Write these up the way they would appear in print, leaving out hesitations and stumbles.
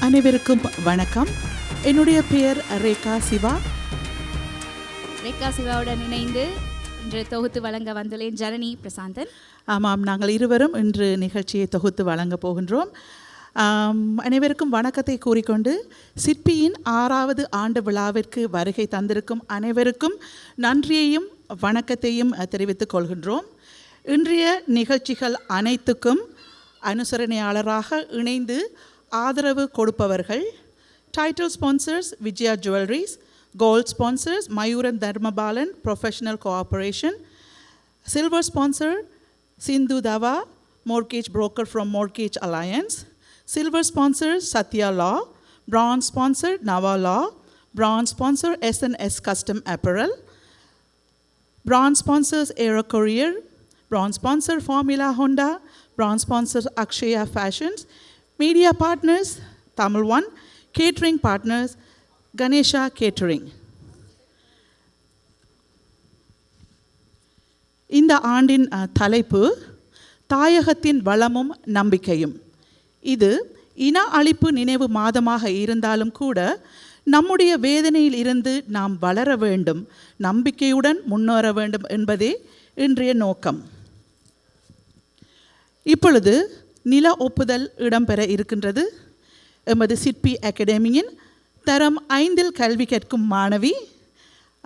அனைவருக்கும் வணக்கம். என்னுடைய பெயர் ரேகா சிவா. ரேகா சிவாவுடன் இணைந்து இன்று தொகுத்து வழங்க வந்துள்ளேன் ஜனனி பிரசாந்தன். ஆமாம், நாங்கள் இருவரும் இன்று நிகழ்ச்சியை தொகுத்து வழங்க போகின்றோம். அனைவருக்கும் வணக்கத்தை கூறிக்கொண்டு சிற்பியின் 6வது ஆண்டு விழாவிற்கு வருகை தந்திருக்கும் அனைவருக்கும் நன்றியையும் வணக்கத்தையும் தெரிவித்துக் கொள்கின்றோம். இன்றைய நிகழ்ச்சிகள் அனைத்துக்கும் அனுசரணையாளராக இணைந்து ஆதரவு கொடுப்பவர்கள்: title sponsors Vijaya jewelleries, gold sponsors Mayuran Dharmapalan professional cooperation, silver sponsor Sindhu Thava mortgage broker from Mortgage Alliance, silver sponsor Satya Law, bronze sponsor Nava Law, bronze sponsor S&S Custom Apparel, bronze sponsors Aero Courier, bronze sponsor Formula Honda, bronze sponsor Akshaya Fashions, media partners Tamil One, catering partners Ganesha Catering. இந்த ஆண்டின் தலைப்பு தாயகத்தின் வளமும் நம்பிக்கையும். இது இன அழிப்பு நினைவு மாதமாக இருந்தாலும் கூட நம்முடைய வேதனையில் இருந்து நாம் வளர வேண்டும், நம்பிக்கையுடன் முன்னேற வேண்டும் என்பதே இன்றைய நோக்கம். இப்பொழுது நில ஒப்புதல் இடம்பெற இருக்கின்றது. எமது சிற்பி அகாடமியின் தரம் 5இல் கல்வி கற்கும் மாணவி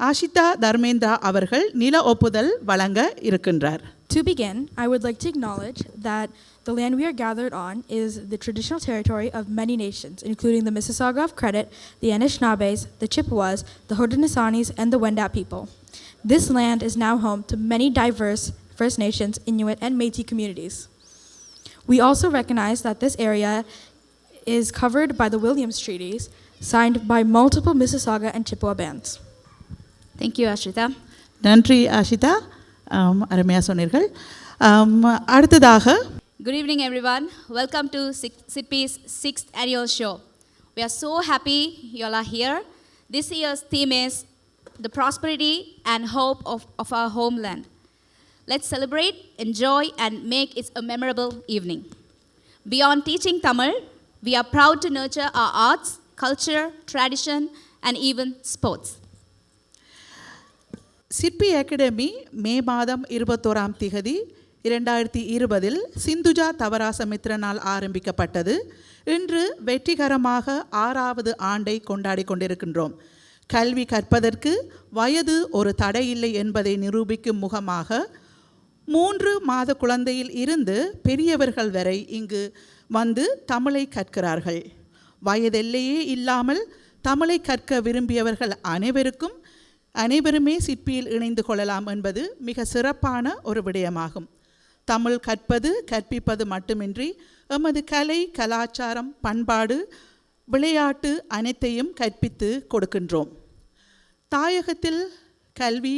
ஆஷிதா தர்மேந்திரா அவர்கள் நில ஒப்புதல் வழங்க இருக்கின்றார். To begin, I would like to acknowledge that the land we are gathered on is the traditional territory of many nations, including the Mississauga of Credit, the Anishinaabes, the Chippewas, the Haudenosaunee, and the Wendat people. This land is now home to many diverse First Nations, Inuit, and Métis communities. We also recognize that this area is covered by the Williams Treaties, signed by multiple Mississauga and Chippewa bands. Thank you, Ashita. நன்றி ஆஷிதா, அருமையாக சொன்னீர்கள். அடுத்ததாக Good evening, everyone. Welcome to SIPPI's 6th annual show. We are so happy you all are here. This year's theme is the prosperity and hope of our homeland. Let's celebrate, enjoy, and make it a memorable evening. Beyond teaching Tamil, we are proud to nurture our arts, culture, tradition, and even sports. சிற்பி academy மே மாதம் 21ஆம் திகதி 2020 சிந்துஜா தவராசமித்ரனால் ஆரம்பிக்கப்பட்டது. இன்று வெற்றிகரமாக 6வது ஆண்டை கொண்டாடி கொண்டிருக்கின்றோம். கல்வி கற்பதற்கு வயது ஒரு தடையில்லை என்பதை நிரூபிக்கும் முகமாக 3 மாத குழந்தையில் இருந்து பெரியவர்கள் வரை இங்கு வந்து தமிழை கற்கிறார்கள். வயதெல்லையே இல்லாமல் தமிழை கற்க விரும்பியவர்கள் அனைவருமே சிற்பியில் இணைந்து கொள்ளலாம் என்பது மிக சிறப்பான ஒரு விடயமாகும். தமிழ் கற்பது கற்பிப்பது மட்டுமின்றி எமது கலை, கலாச்சாரம், பண்பாடு, விளையாட்டு அனைத்தையும் கற்பித்து கொடுக்கின்றோம். தாயகத்தில் கல்வி,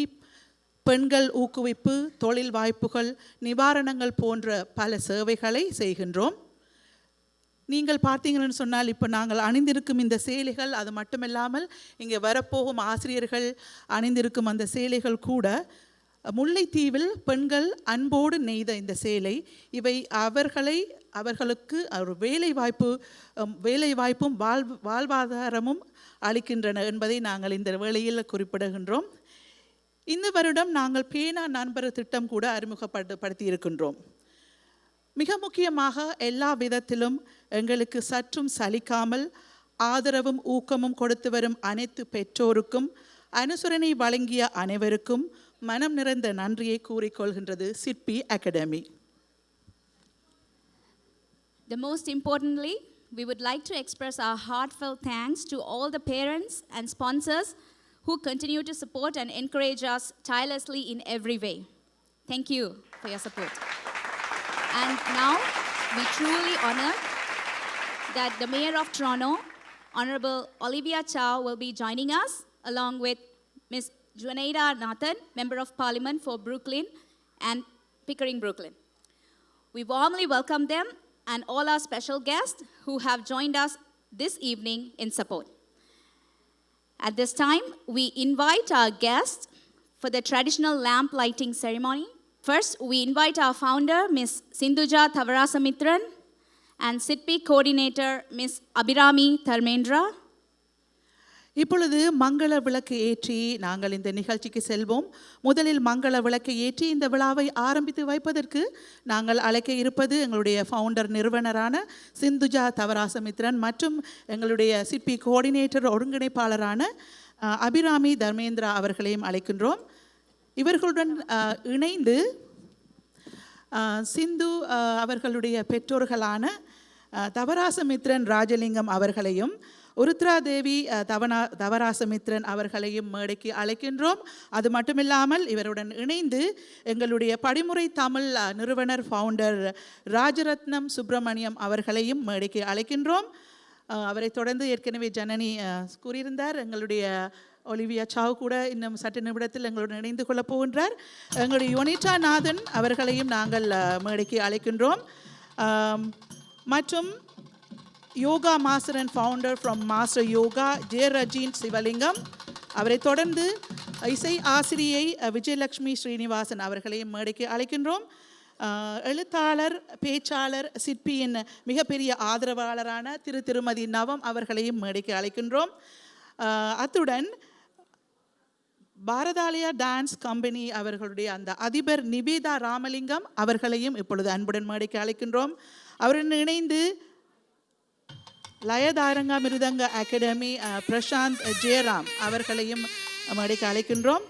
பெண்கள் ஊக்குவிப்பு, தொழில் வாய்ப்புகள், நிவாரணங்கள் போன்ற பல சேவைகளை செய்கின்றோம். நீங்கள் பார்த்தீங்கன்னு சொன்னால் இப்போ நாங்கள் அணிந்திருக்கும் இந்த சேலைகள், அது மட்டுமில்லாமல் இங்கே வரப்போகும் ஆசிரியர்கள் அணிந்திருக்கும் அந்த சேலைகள் கூட முல்லைத்தீவில் பெண்கள் அன்போடு நெய்த இந்த சேலை. இவை அவர்களுக்கு ஒரு வேலைவாய்ப்பும் வாழ்வாதாரமும் அளிக்கின்றன என்பதை நாங்கள் இந்த வேளையில் குறிப்பிடுகின்றோம். இந்த வருடம் நாங்கள் பேனா நண்பர் திட்டம் கூட அறிமுகப்படுத்தி இருக்கின்றோம். மிக முக்கியமாக எல்லா விதத்திலும் எங்களுக்கு சற்றும் சலிக்காமல் ஆதரவும் ஊக்கமும் கொடுத்து வரும் அனைத்து பெற்றோருக்கும், அனுசரணை வழங்கிய அனைவருக்கும் மனம் நிறைந்த நன்றியை கூறிக்கொள்கின்றது சிற்பி academy. The most importantly, we would like to express our heartfelt thanks to all the parents and sponsors who continue to support and encourage us tirelessly in every way. Thank you for your support. And now, we truly honor that the Mayor of Toronto, Honorable Olivia Chow, will be joining us, along with Ms. Juanita Nathan, Member of Parliament for Brooklyn and Pickering, Brooklyn. We warmly welcome them and all our special guests who have joined us this evening in support. At this time, we invite our guests for the traditional lamp lighting ceremony. First, we invite our founder, Ms. Sinduja Thavarasamitran, and SIDPI coordinator Ms. Abhirami Dharmendra. இப்பொழுது மங்கள விளக்கு ஏற்றி நாங்கள் இந்த நிகழ்ச்சிக்கு செல்வோம். முதலில் மங்கள விளக்கு ஏற்றி இந்த விழாவை ஆரம்பித்து வைப்பதற்கு நாங்கள் அழைக்க இருப்பது எங்களுடைய ஃபவுண்டர் நிறுவனரான சிந்துஜா தவராசமித்ரன் மற்றும் எங்களுடைய சிற்பி கோஆர்டினேட்டர் ஒருங்கிணைப்பாளரான அபிராமி தர்மேந்திரா அவர்களையும் அழைக்கின்றோம். இவர்களுடன் இணைந்து சிந்து அவர்களுடைய பெற்றோர்களான தவராசமித்ரன் ராஜலிங்கம் அவர்களையும் உருத்ராதேவி தவராசமித்ரன் அவர்களையும் மேடைக்கு அழைக்கின்றோம். அது மட்டுமில்லாமல் இவருடன் இணைந்து எங்களுடைய படிமுறை தமிழ் நிறுவனர் ஃபவுண்டர் ராஜரத்னம் சுப்பிரமணியம் அவர்களையும் மேடைக்கு அழைக்கின்றோம். அவரை தொடர்ந்து ஏற்கனவே ஜனனி கூறியிருந்தார், எங்களுடைய ஒலிவியா சாவ் கூட இன்னும் சற்று நிமிடத்தில் எங்களுடன் இணைந்து கொள்ளப் போகின்றார். எங்களுடைய யுனிட்டா நாதன் அவர்களையும் நாங்கள் மேடைக்கு அழைக்கின்றோம். மற்றும் yoga master and founder from master yoga Jeyarajeen Sivalingam, அவரை தொடர்ந்து இசை ஆசிரியை விஜயலட்சுமி ஸ்ரீனிவாசன் அவர்களையும் மேடைக்கு அழைக்கின்றோம். எழுத்தாளர் பேச்சாளர் சிற்பியின் மிகப்பெரிய ஆதரவாளரான திருமதி நவம் அவர்களையும் மேடைக்கு அழைக்கின்றோம். அத்துடன் பாரதாலயா டான்ஸ் கம்பெனி அவர்களுடைய அந்த அதிபர் நிவேதா ராமலிங்கம் அவர்களையும் இப்பொழுது அன்புடன் மேடைக்கு அழைக்கின்றோம். அவருடன் இணைந்து லயதாரங்க மிருதங்க அகாடமி பிரசாந்த் ஜெயராம் அவர்களையும் மேடைக்கு அழைக்கின்றோம்.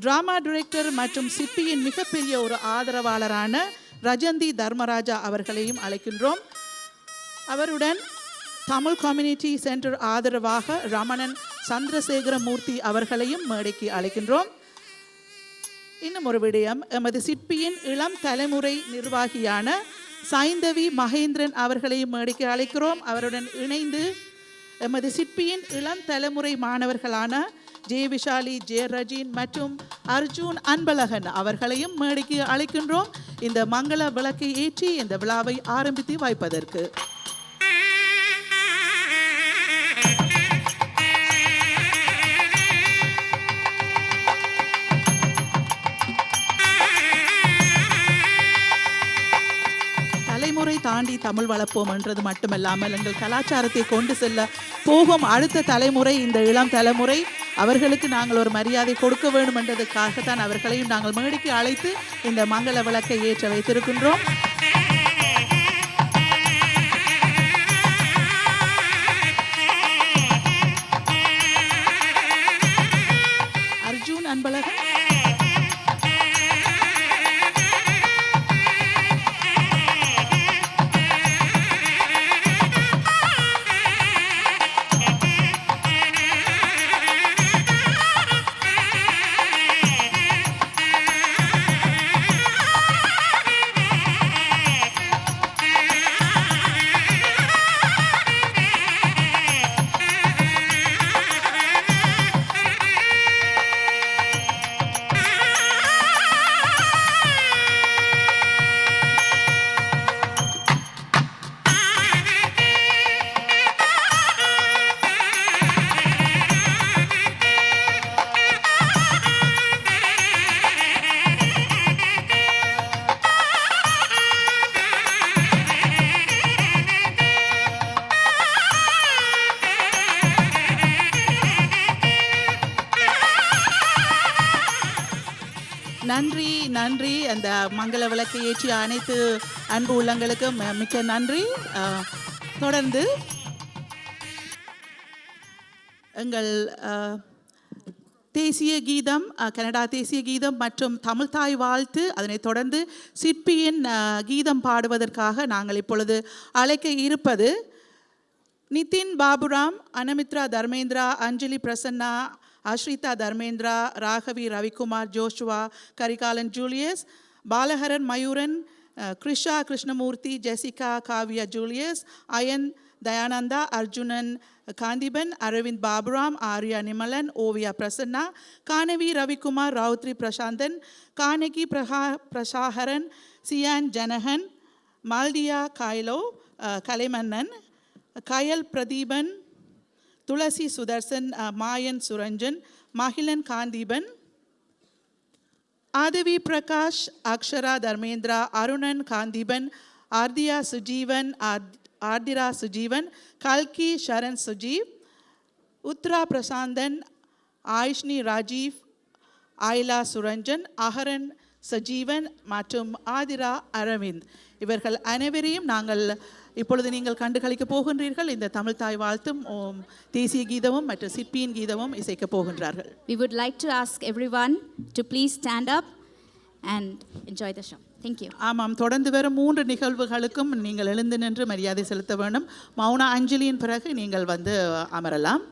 ட்ராமா டிரெக்டர் மற்றும் சிற்பியின் மிகப்பெரிய ஒரு ஆதரவாளரான ரஜந்தி தர்மராஜா அவர்களையும் அழைக்கின்றோம். அவருடன் தமிழ் கம்யூனிட்டி சென்டர் ஆதரவாக ரமணன் சந்திரசேகரமூர்த்தி அவர்களையும் மேடைக்கு அழைக்கின்றோம். இன்னும் ஒரு விடயம், எமது சிற்பியின் இளம் தலைமுறை நிர்வாகியான சைந்தவி மகேந்திரன் அவர்களையும் மேடைக்கு அழைக்கிறோம். அவருடன் இணைந்து எமது சிற்பியின் இளம் தலைமுறை மாணவர்களான ஜெயவிஷாலி ஜெயரஜீன் மற்றும் அர்ஜுன் அன்பழகன் அவர்களையும் மேடைக்கு அழைக்கின்றோம். இந்த மங்கள விளக்கை ஏற்றி இந்த விழாவை ஆரம்பித்து வைப்பதற்கு தாண்டி தமிழ் வளர்ப்போம் என்றது மட்டுமல்லாமல் எங்கள் கலாச்சாரத்தை கொண்டு செல்ல போகும் அடுத்த தலைமுறை, இந்த இளம் தலைமுறை, அவர்களுக்கு நாங்கள் ஒரு மரியாதை கொடுக்க வேண்டும் என்றதுக்காகத்தான் அவர்களையும் நாங்கள் மேடைக்கு அழைத்து இந்த மங்கள விளக்கை ஏற்ற வைத்திருக்கின்றோம். அர்ஜுன் அன்பழகன் நன்றி நன்றி. அந்த மங்கள விளக்கை ஏற்றிய அனைத்து அன்பு உள்ளங்களுக்கும் மிக்க நன்றி. தொடர்ந்து எங்கள் தேசிய கீதம், கனடா தேசிய கீதம் மற்றும் தமிழ்தாய் வாழ்த்து, அதனைத் தொடர்ந்து சிற்பியின் கீதம் பாடுவதற்காக நாங்கள் இப்பொழுது அழைக்க இருப்பது Nithin Baburam, Anamithra Dharmendra, Anjali Prasanna, Asritha Dharmendra, Raghavi Ravikumar, Joshua Karikalan Julius, Balaharan Mayuran, Krisha Krishnamoorthy, Jessica Kavya Julius, Ayan Dayananda, Arjunan Kanthipan, Aravind Baburam, Arya Nimalan, Oviya Prasanna, Kanavi Ravikumar, Rowthri Prasanthan, Kanaki Prasaharan, Siyan Janakan, Maltiya Kailo, Kalaimannan, Kayal Pratheepan, Thulasi Sudarshan, Mayan Suranjan, Magizhan Kantheepan, Aadhavi Prakash, Akshara Dharmendra, Arunan Kantheepan, Aarthiya Sujeevan, Ardira Sujeevan, கல்கி ஷரண் சுஜீவ், உத்ரா பிரசாந்தன், ஆயிஷ்னி ராஜீவ், ஆயிலா சுரஞ்சன், அகரன் சஜீவன் மற்றும் ஆதிரா அரவிந்த். இவர்கள் அனைவரையும் நாங்கள் இப்பொழுது நீங்கள் கண்டுகளிக்கப் போகின்றீர்கள். இந்த தமிழ் தாய் வாழ்த்தும் தேசிய கீதமும் மற்றும் சிற்பியின் கீதமும் இசைக்கப் போகின்றார்கள். We would like to ask everyone to please stand up and enjoy the show. Thank you. ஆமாம், தொடர்ந்து வரும் 3 நிகழ்வுகளுக்கும் நீங்கள் எழுந்து நின்று மரியாதை செலுத்த வேண்டும். மௌன அஞ்சலியின் பிறகு நீங்கள் வந்து அமரலாம்.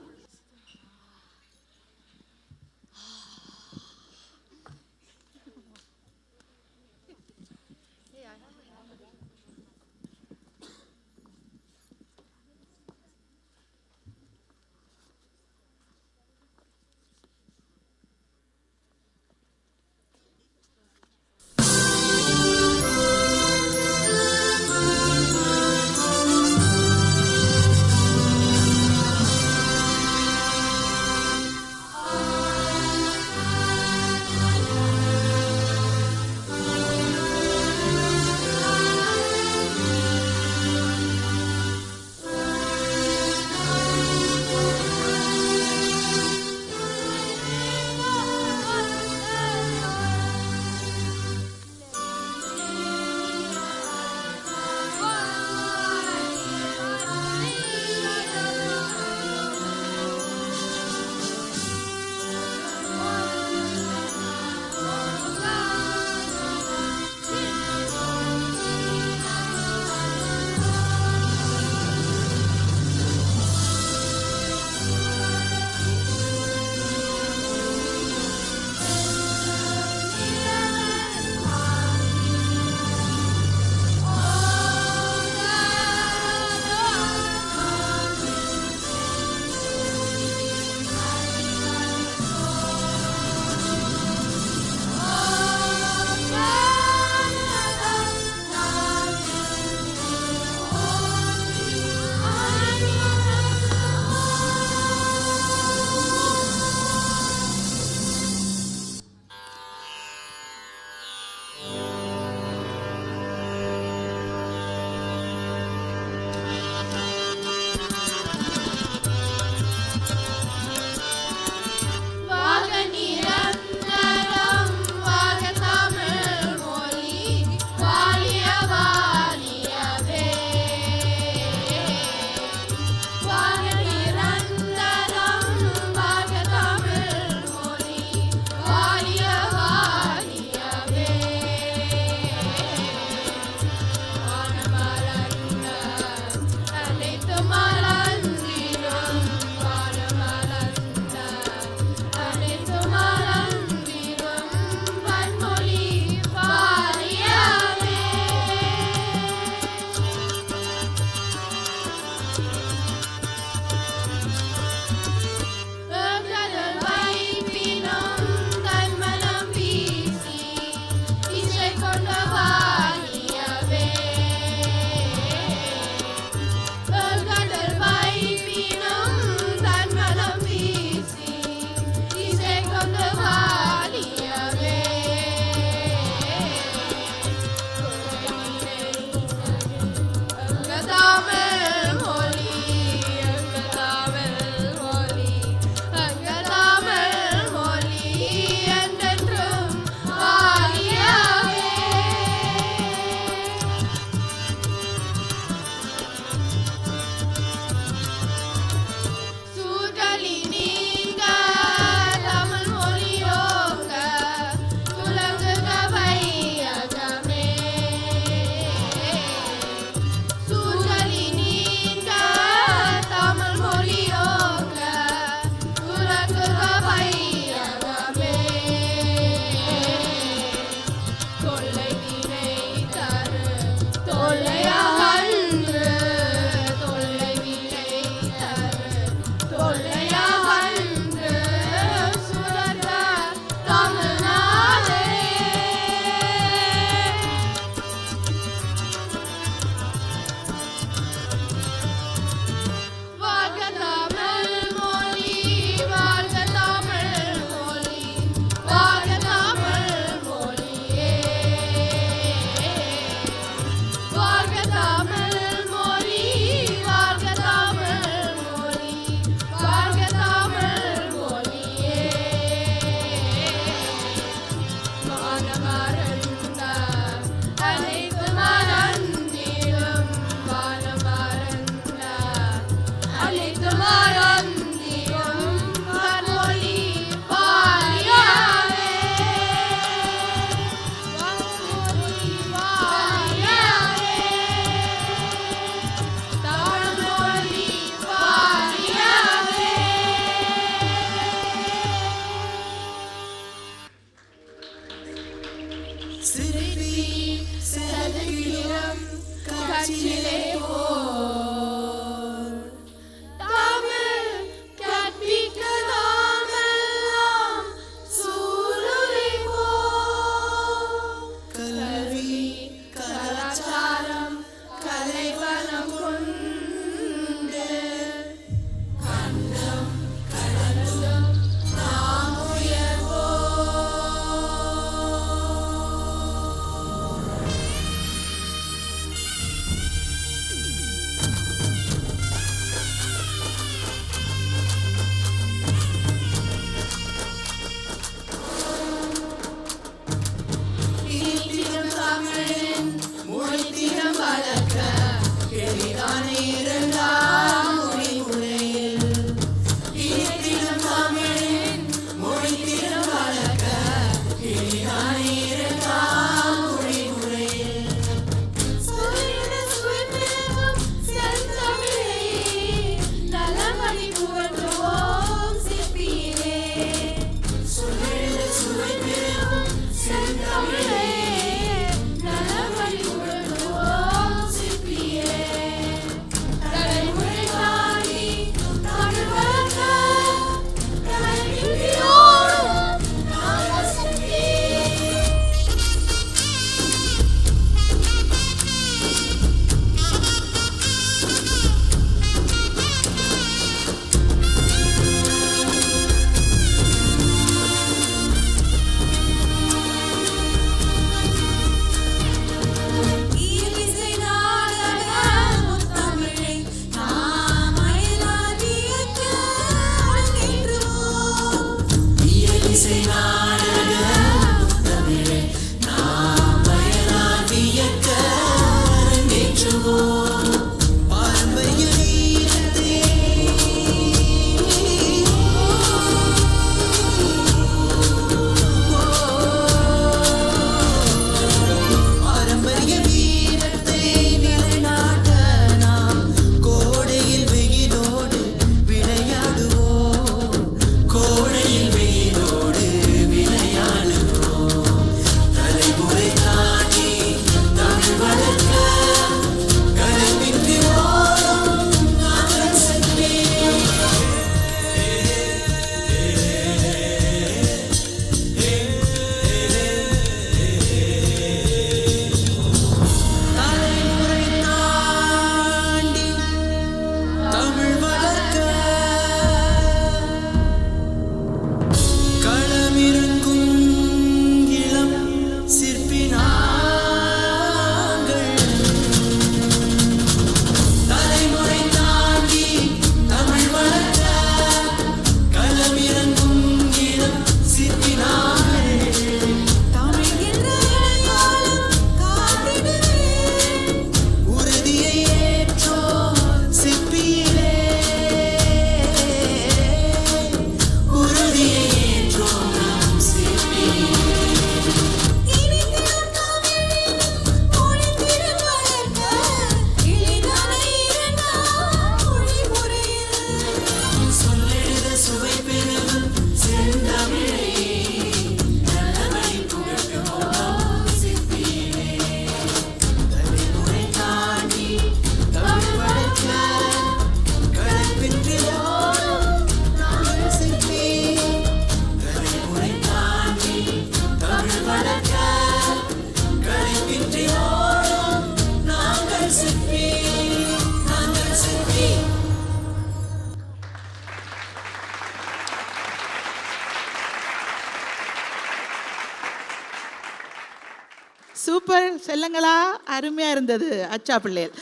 சூப்பர் செல்லங்களா, அருமையாக இருந்தது அச்சா பிள்ளைகள்.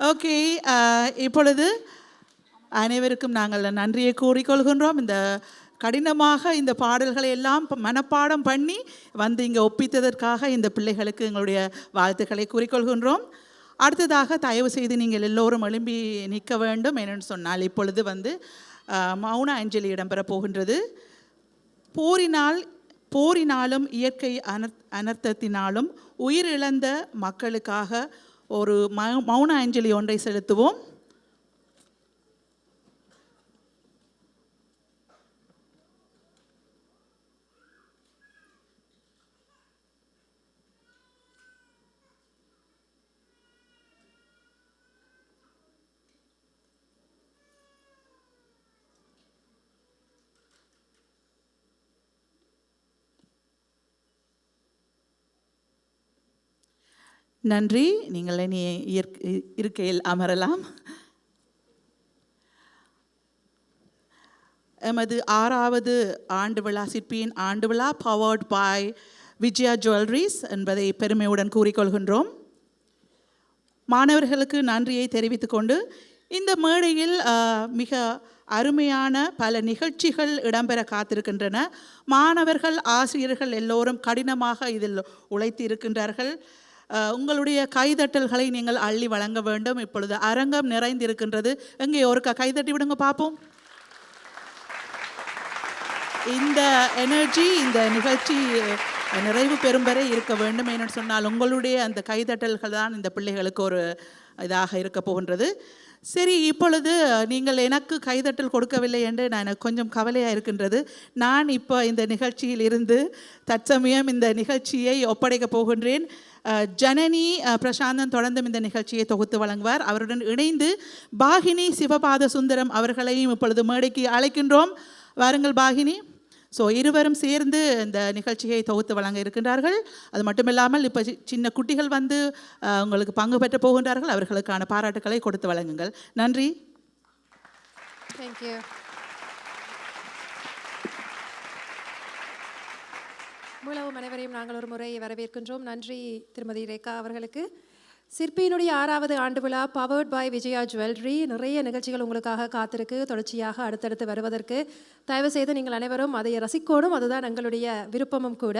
ஓகே, இப்பொழுது அனைவருக்கும் நாங்கள் நன்றியை கூறிக்கொள்கின்றோம். இந்த கடினமாக இந்த பாடல்களை எல்லாம் மனப்பாடம் பண்ணி வந்து இங்கே ஒப்பித்ததற்காக இந்த பிள்ளைகளுக்கு எங்களுடைய வாழ்த்துக்களை கூறிக்கொள்கின்றோம். அடுத்ததாக தயவு செய்து நீங்கள் எல்லோரும் எழும்பி நிற்க வேண்டும். என்னென்னு சொன்னால் இப்பொழுது வந்து மௌன அஞ்சலி இடம்பெறப் போகின்றது. போரினாலும் இயற்கை அனர்த்தத்தினாலும் உயிரிழந்த மக்களுக்காக ஒரு மௌன அஞ்சலி ஒன்றை செலுத்துவோம். நன்றி. நீங்கள் இனி இருக்கையில் அமரலாம். எமது 6வது ஆண்டு விழா சிற்பியின் ஆண்டு விழா பவர்ட் பை விஜயா ஜுவல்லரிஸ் என்பதை பெருமையுடன் கூறிக்கொள்கின்றோம். மாணவர்களுக்கு நன்றியை தெரிவித்துக்கொண்டு இந்த மேடையில் மிக அருமையான பல நிகழ்ச்சிகள் இடம்பெற காத்திருக்கின்றன. மாணவர்கள் ஆசிரியர்கள் எல்லோரும் கடினமாக இதில் உழைத்து இருக்கின்றார்கள். உங்களுடைய கைதட்டல்களை நீங்கள் அள்ளி வழங்க வேண்டும். இப்பொழுது அரங்கம் நிறைந்திருக்கின்றது. எங்கே ஒருக்கா கைதட்டி விடுங்க பார்ப்போம். இந்த எனர்ஜி இந்த நிகழ்ச்சி நிறைவு பெறும் வரை இருக்க வேண்டும். என்று சொன்னால் உங்களுடைய அந்த கைதட்டல்கள் தான் இந்த பிள்ளைகளுக்கு ஒரு இதாக இருக்க போகின்றது. சரி, இப்பொழுது நீங்கள் எனக்கு கைதட்டல் கொடுக்கவில்லை என்று எனக்கு கொஞ்சம் கவலையாக இருக்கின்றது. நான் இப்போ இந்த நிகழ்ச்சியில் இருந்து தற்சமயம் இந்த நிகழ்ச்சியை ஒப்படைக்கப் போகின்றேன். ஜனனி பிரசாந்தன் தொடர்ந்தும் இந்த நிகழ்ச்சியை தொகுத்து வழங்குவார். அவருடன் இணைந்து பாகினி சிவபாத சுந்தரம் அவர்களையும் இப்பொழுது மேடைக்கு அழைக்கின்றோம். வாருங்கள் பாகினி. ஸோ இருவரும் சேர்ந்து இந்த நிகழ்ச்சியை தொகுத்து வழங்க இருக்கின்றார்கள். அது மட்டுமில்லாமல் இப்போ சின்ன குட்டிகள் வந்து உங்களுக்கு பங்கு பெற்ற போகின்றார்கள். அவர்களுக்கான பாராட்டுக்களை கொடுத்து வழங்குங்கள். நன்றி. தேங்க்யூ. மூலவும் அனைவரையும் நாங்கள் ஒரு முறை வரவேற்கின்றோம். நன்றி திருமதி ரேகா அவர்களுக்கு. சிற்பியினுடைய 6வது ஆண்டு விழா பவர்ட் பை விஜயா ஜுவல்லரி. நிறைய நிகழ்ச்சிகள் உங்களுக்காக காத்திருக்கு. தொடர்ச்சியாக அடுத்தடுத்து வருவதற்கு தயவு செய்து நீங்கள் அனைவரும் அதை ரசிக்கணும். அதுதான் எங்களுடைய விருப்பமும் கூட.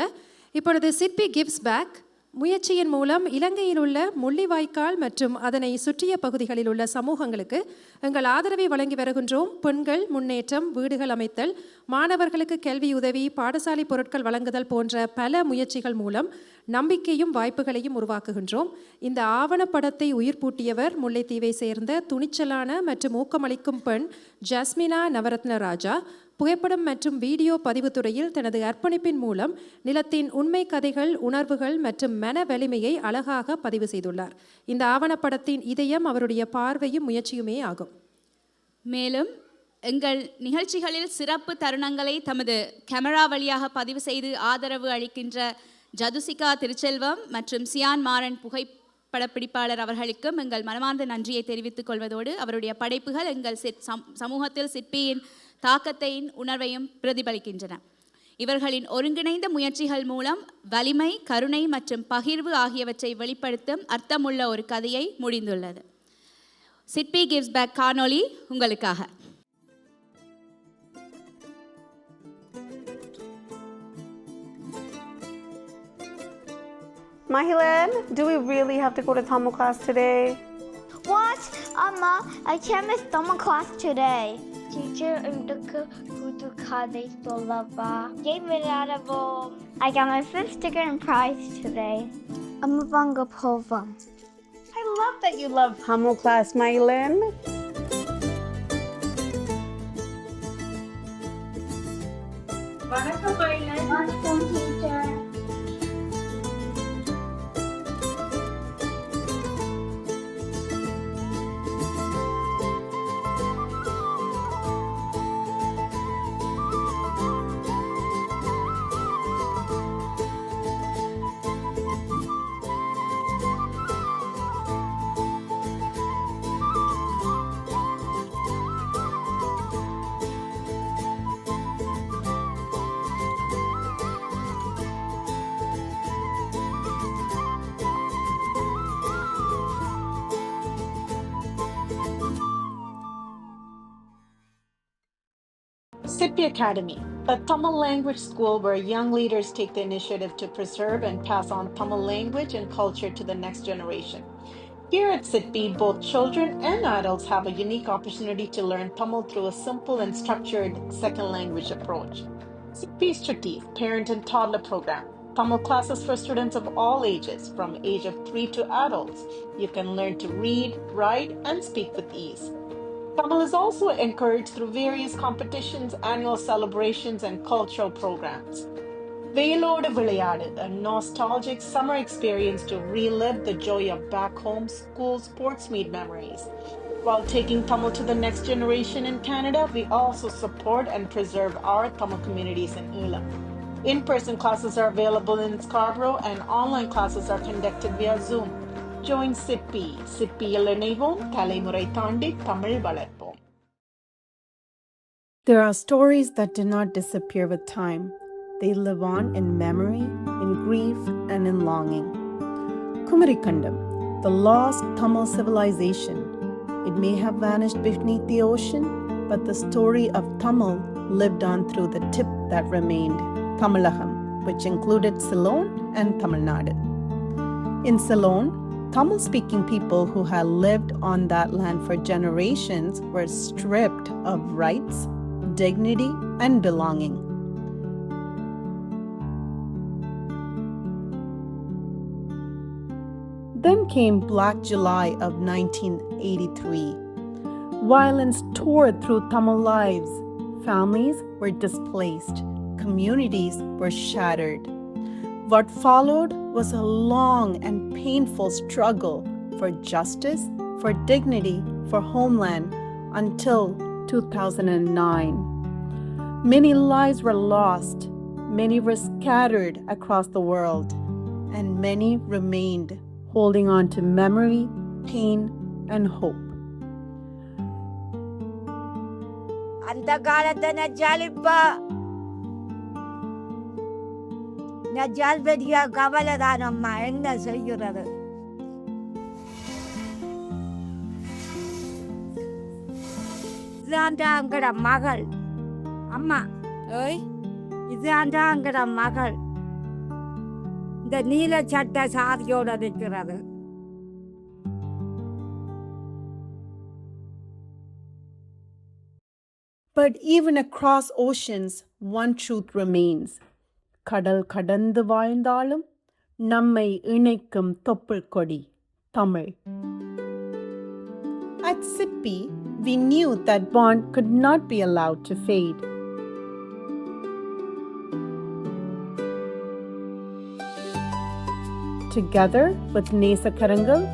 இப்பொழுது சிற்பி கிவ்ஸ் பேக் முயற்சியின் மூலம் இலங்கையில் உள்ள முள்ளிவாய்க்கால் மற்றும் அதனை சுற்றிய பகுதிகளில் உள்ள சமூகங்களுக்கு எங்கள் ஆதரவை வழங்கி வருகின்றோம். பெண்கள் முன்னேற்றம், வீடுகள் அமைத்தல், மாணவர்களுக்கு கல்வி உதவி, பாடசாலை பொருட்கள் வழங்குதல் போன்ற பல முயற்சிகள் மூலம் நம்பிக்கையும் வாய்ப்புகளையும் உருவாக்குகின்றோம். இந்த ஆவணப்படத்தை உயிர்ப்பூட்டியவர் முல்லைத்தீவை சேர்ந்த துணிச்சலான மற்றும் ஊக்கமளிக்கும் பெண் ஜஸ்மினா நவரத்ன ராஜா. புகைப்படம் மற்றும் வீடியோ பதிவு துறையில் தனது அர்ப்பணிப்பின் மூலம் நிலத்தின் உண்மை கதைகள், உணர்வுகள் மற்றும் மன வலிமையை அழகாக பதிவு செய்துள்ளார். இந்த ஆவணப்படத்தின் இதயம் அவருடைய பார்வையும் முயற்சியுமே ஆகும். மேலும் எங்கள் நிகழ்ச்சிகளில் சிறப்பு தருணங்களை தமது கேமரா வழியாக பதிவு செய்து ஆதரவு அளிக்கின்ற ஜதுசிகா திருச்செல்வம் மற்றும் சியான் மாறன் புகைப்படப்பிடிப்பாளர் அவர்களுக்கும் எங்கள் மனமார்ந்த நன்றியை தெரிவித்துக் கொள்வதோடு அவருடைய படைப்புகள் எங்கள் சமூகத்தில் சிற்பியின் தாக்கத்தையும் உணர்வையும் பிரதிபலிக்கின்றன. இவர்களின் ஒருங்கிணைந்த முயற்சிகள் மூலம் வலிமை, கருணை மற்றும் பகிர்வு ஆகியவற்றை வெளிப்படுத்தும் அர்த்தமுள்ள ஒரு கதையை முடிந்துள்ளது. சிற்பி கிவ்ஸ் பேக் காணொளி உங்களுக்காக. Mahilan, do we really have to go to Tamil class today? What? Amma, I can't miss Tamil class today. Teacher, I got my 5th sticker and prize today. I'm a Banga Pova. I love that you love Tamil class, Mahilan. Vanakkam, Mahilan. Vanakkam, teacher. Sippy Academy, a Tamil language school where young leaders take the initiative to preserve and pass on Tamil language and culture to the next generation. Here at Sippy, both children and adults have a unique opportunity to learn Tamil through a simple and structured second language approach. Sippy Strateef Parent and Toddler Program, Tamil classes for students of all ages, from age of 3 to adults. You can learn to read, write, and speak with ease. Tamil is also encouraged through various competitions, annual celebrations, and cultural programs. Veloda Vilayadu, a nostalgic summer experience to relive the joy of back home school sports meet memories. While taking Tamil to the next generation in Canada, we also support and preserve our Tamil communities in Elam. In-person classes are available in Scarborough and online classes are conducted via Zoom. Join SIPPI. SIPPIயில் இணைவோம், தலைமுறை தாண்டி தமிழ் வளர்ப்போம். There are stories that do not disappear with time. They live on in memory, in grief, and in longing. Kumarikandam, the lost Tamil civilization. It may have vanished beneath the ocean, but the story of Tamil lived on through the tip that remained, Tamilagam, which included Ceylon and Tamil Nadu. In Ceylon, Tamil-speaking people who had lived on that land for generations were stripped of rights, dignity, and belonging. Then came Black July of 1983. Violence tore through Tamil lives. Families were displaced. Communities were shattered. What followed was a long and painful struggle for justice, for dignity, for homeland until 2009. Many lives were lost, many were scattered across the world, and many remained holding on to memory, pain, and hope. அந்த காலத்தை நஜாலிப்பா நஜால் பெரிய கவலை தான் அம்மா, என்ன செய்கிறது? இதாண்டா அங்கட மகள் அம்மா, ஏய் இதாண்டா அங்கட மகள், இந்த நீல சட்டை சாதியோட நிற்கிறது. But even across oceans, one truth remains. கடல் கடந்து வாழ்ந்தாலும் நம்மை இணைக்கும் தொப்புள் கொடி Tamil. At SIPPI, we knew that bond could not be allowed to fade. Together with Nesa Karangal,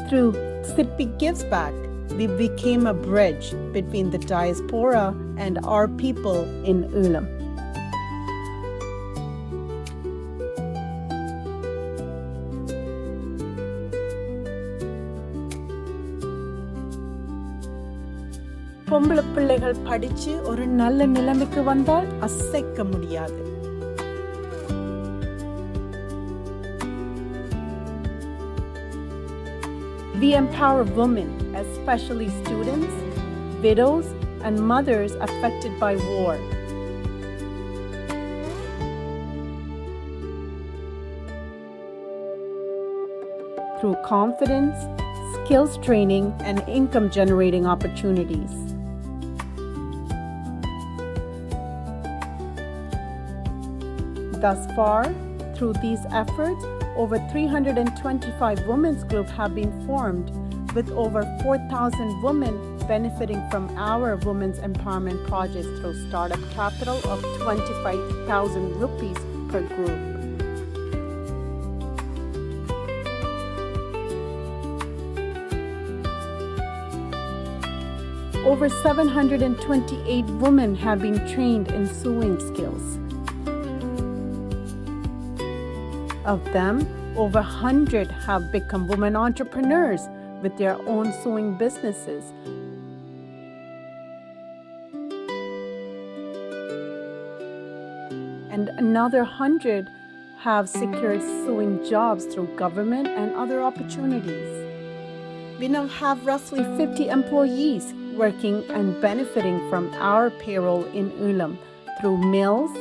through SIPPI Gives Back, we became a bridge between the diaspora and our people in Ulam. பொம்பளை பிள்ளைகள் படிச்சு ஒரு நல்ல நிலைமைக்கு வந்தால் அசைக்க முடியாது. We empower women, especially students, widows, and mothers affected by war. Through confidence, skills training, and income generating opportunities. Thus far, through these efforts, over 325 women's groups have been formed, with over 4,000 women benefiting from our women's empowerment projects through startup capital of 25,000 rupees per group. Over 728 women have been trained in sewing skills. Of them, over 100 have become women entrepreneurs with their own sewing businesses. And another 100 have secured sewing jobs through government and other opportunities. We now have roughly 50 employees working and benefiting from our payroll in Ulam through mills,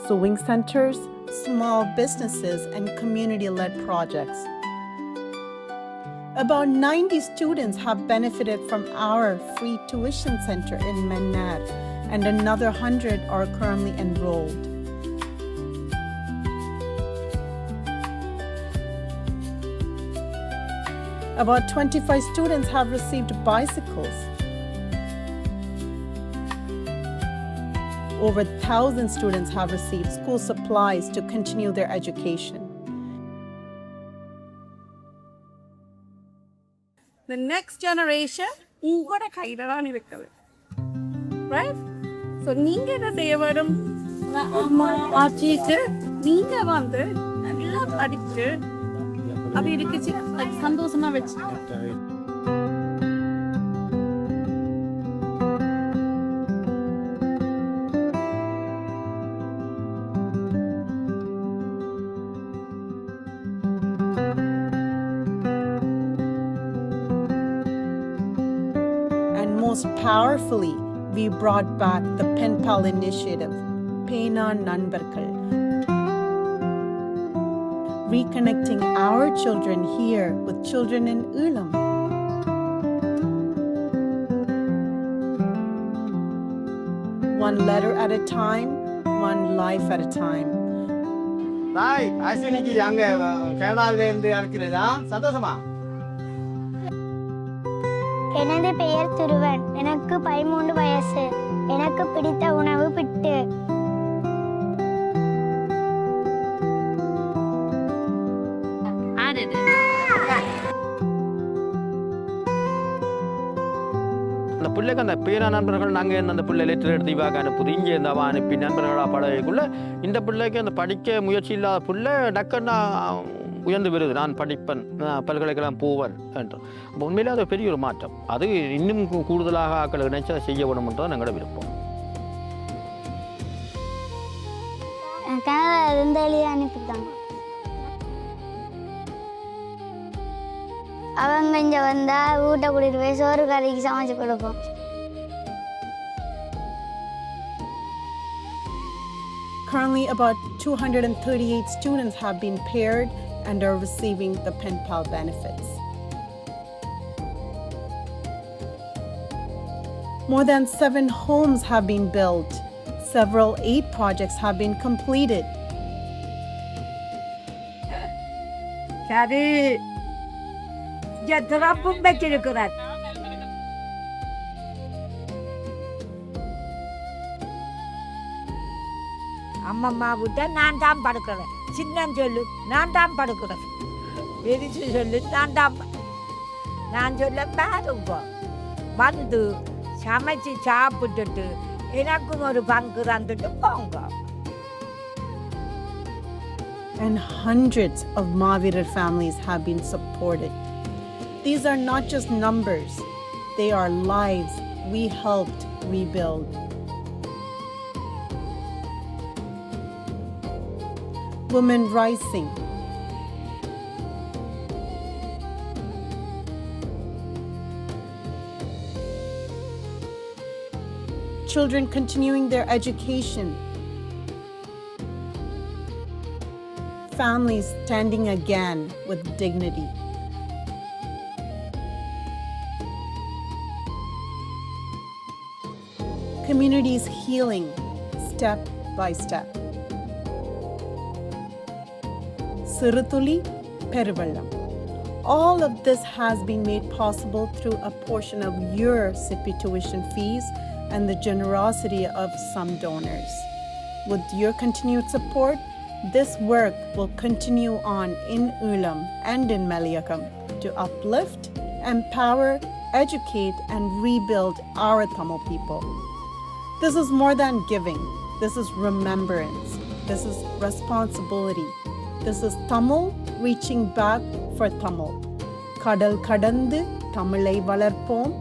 sewing centers, small businesses, and community-led projects. About 90 students have benefited from our free tuition center in Mannar, and another 100 are currently enrolled. About 25 students have received bicycles. Over 1,000 students have received school supplies to continue their education. The next generation உங்களோட கையில தான் இருக்குது, right? So நீங்க என்ன செய்ய வேணும்? அம்மா ஆச்சிட்டு நீங்க வந்து நல்லா படிச்சு அது இருக்குச்சு சந்தோஷமா வச்சு And most powerfully, we brought back the Pen Pal initiative, Pena Nanbarkal, reconnecting our children here with children in Ulam. One letter at a time, one life at a time. தாய் அஸ்வினிக்கு அங்க கனடாவில இருந்து அழைக்கிறதா சந்தோஷமா? எனது பெயர் திருவன். எனக்கு 13 வயசு. எனக்கு பிடித்த உணவு பிட்டு. அந்த பிள்ளைக்கு அந்த பேரா நண்பர்கள் நாங்கள் அந்த பிள்ளை லெட்டர் எடுத்து இவாக அனுப்புது இங்கே இருந்து அவன் அனுப்பி நண்பர்களாக பழகக்குள்ள இந்த பிள்ளைக்கு அந்த படிக்க முயற்சி இல்லாத பிள்ளை டக்குன்னா உயர்ந்து வருது. நான் படிப்பேன், பல்கலைக்கழகம் போவேன் என்று. உண்மையிலே அது பெரிய ஒரு மாற்றம். அது இன்னும் கூடுதலாக ஆக்களை நினைச்சு அதை செய்ய வேணும்ன்றது எங்களோட விருப்பம். கனடா எழுதி அனுப்பிட்டாங்க. அவங்க இங்கே வந்தால் வீட்டை கூட்டிகிட்டு போய் சோறு கறிக்கு சமைச்சு கொடுப்போம். Currently, about 238 students have been paired and are receiving the Pen Pal benefits. More than 7 homes have been built. Several 8 projects have been completed. சரி திறப்பும் வச்சிருக்கிறார். அம்மம்மா விட்ட நான் தான் படுக்கிறேன். சின்னம் சொல்லு நான் தான் படுக்கிறேன். பெருசு சொல்லு நான் சொல்ல பாருங்க வந்து சமைச்சு சாப்பிட்டுட்டு எனக்கும் ஒரு பங்கு தந்துட்டு போங்க. And hundreds of Mavirar families have been supported. These are not just numbers, they are lives we helped rebuild. Women rising. Children continuing their education. Families standing again with dignity. Communities healing step by step. Sirutuli Peruvallam. All of this has been made possible through a portion of your SIPI tuition fees and the generosity of some donors. With your continued support, this work will continue on in Ulam and in Meliakam to uplift, empower, educate, and rebuild our Tamil people. This is more than giving. This is remembrance. This is responsibility. This is Tamil reaching back for Tamil. கடல் கடந்து தமிழை வளர்ப்போம்,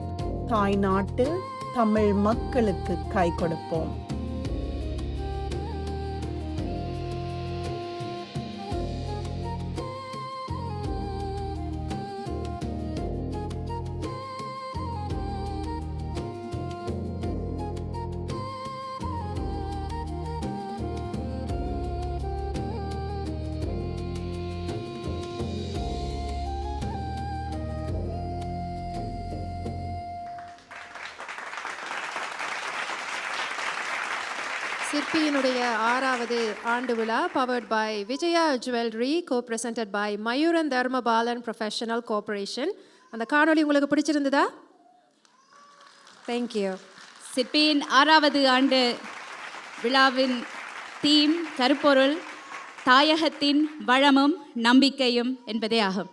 தாய் நாட்டில் தமிழ் மக்களுக்கு கை கொடுப்போம். சிற்பியினுடைய 6வது ஆண்டு விழா powered by Vijaya jewellery co-presented by Mayuran Dharmapalan professional corporation. அந்த காணொளி உங்களுக்கு பிடிச்சிருந்ததா? தேங்க்யூ. சிற்பியின் 6வது ஆண்டு விழாவின் தீம் கருப்பொருள் தாயகத்தின் வளமும் நம்பிக்கையும் என்பதே ஆகும்.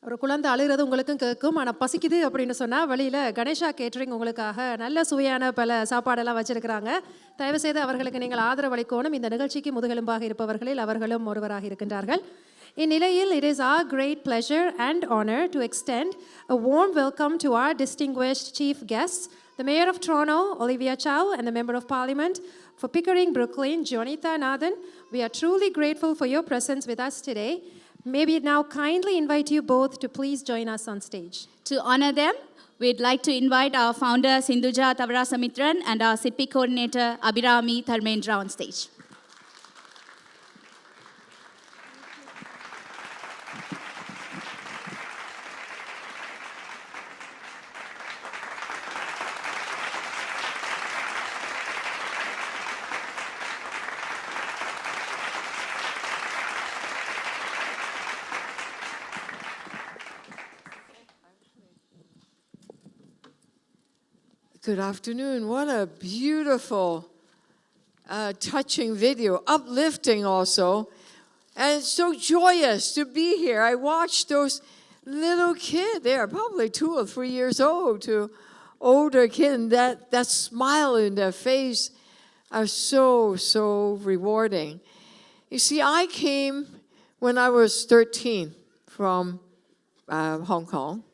ஒரு குழந்தை அழுகிறது உங்களுக்கும் கேட்கும். ஆனால் பசிக்குது அப்படின்னு சொன்னால் வெளியில் கணேஷா கேட்டரிங் உங்களுக்காக நல்ல சுவையான பல சாப்பாடெல்லாம் வச்சுருக்கிறாங்க. தயவுசெய்து அவர்களுக்கு நீங்கள் ஆதரவு அளிக்கணும். இந்த நிகழ்ச்சிக்கு முதுகெலும்பாக இருப்பவர்களில் அவர்களும் ஒருவராக இருக்கின்றார்கள். இந்நிலையில் it is our great pleasure and honor to extend a warm welcome to our distinguished chief guests, the Mayor of Toronto, Olivia Chow, and the Member of Parliament for Pickering, Brooklyn, Jonitha Nathan. We are truly grateful for your presence with us today. May we now kindly invite you both to please join us on stage. To honor them, we'd like to invite our founder Sindhuja Tavarasamitran and our SIDPI coordinator Abhirami Dharmendra on stage. Good afternoon. What a beautiful, touching video, uplifting also. And it's so joyous to be here. I watched those little kids, they are probably 2 or 3 years old to older kids, and that smile in their face are so, so rewarding. You see, I came when I was 13 from Hong Kong.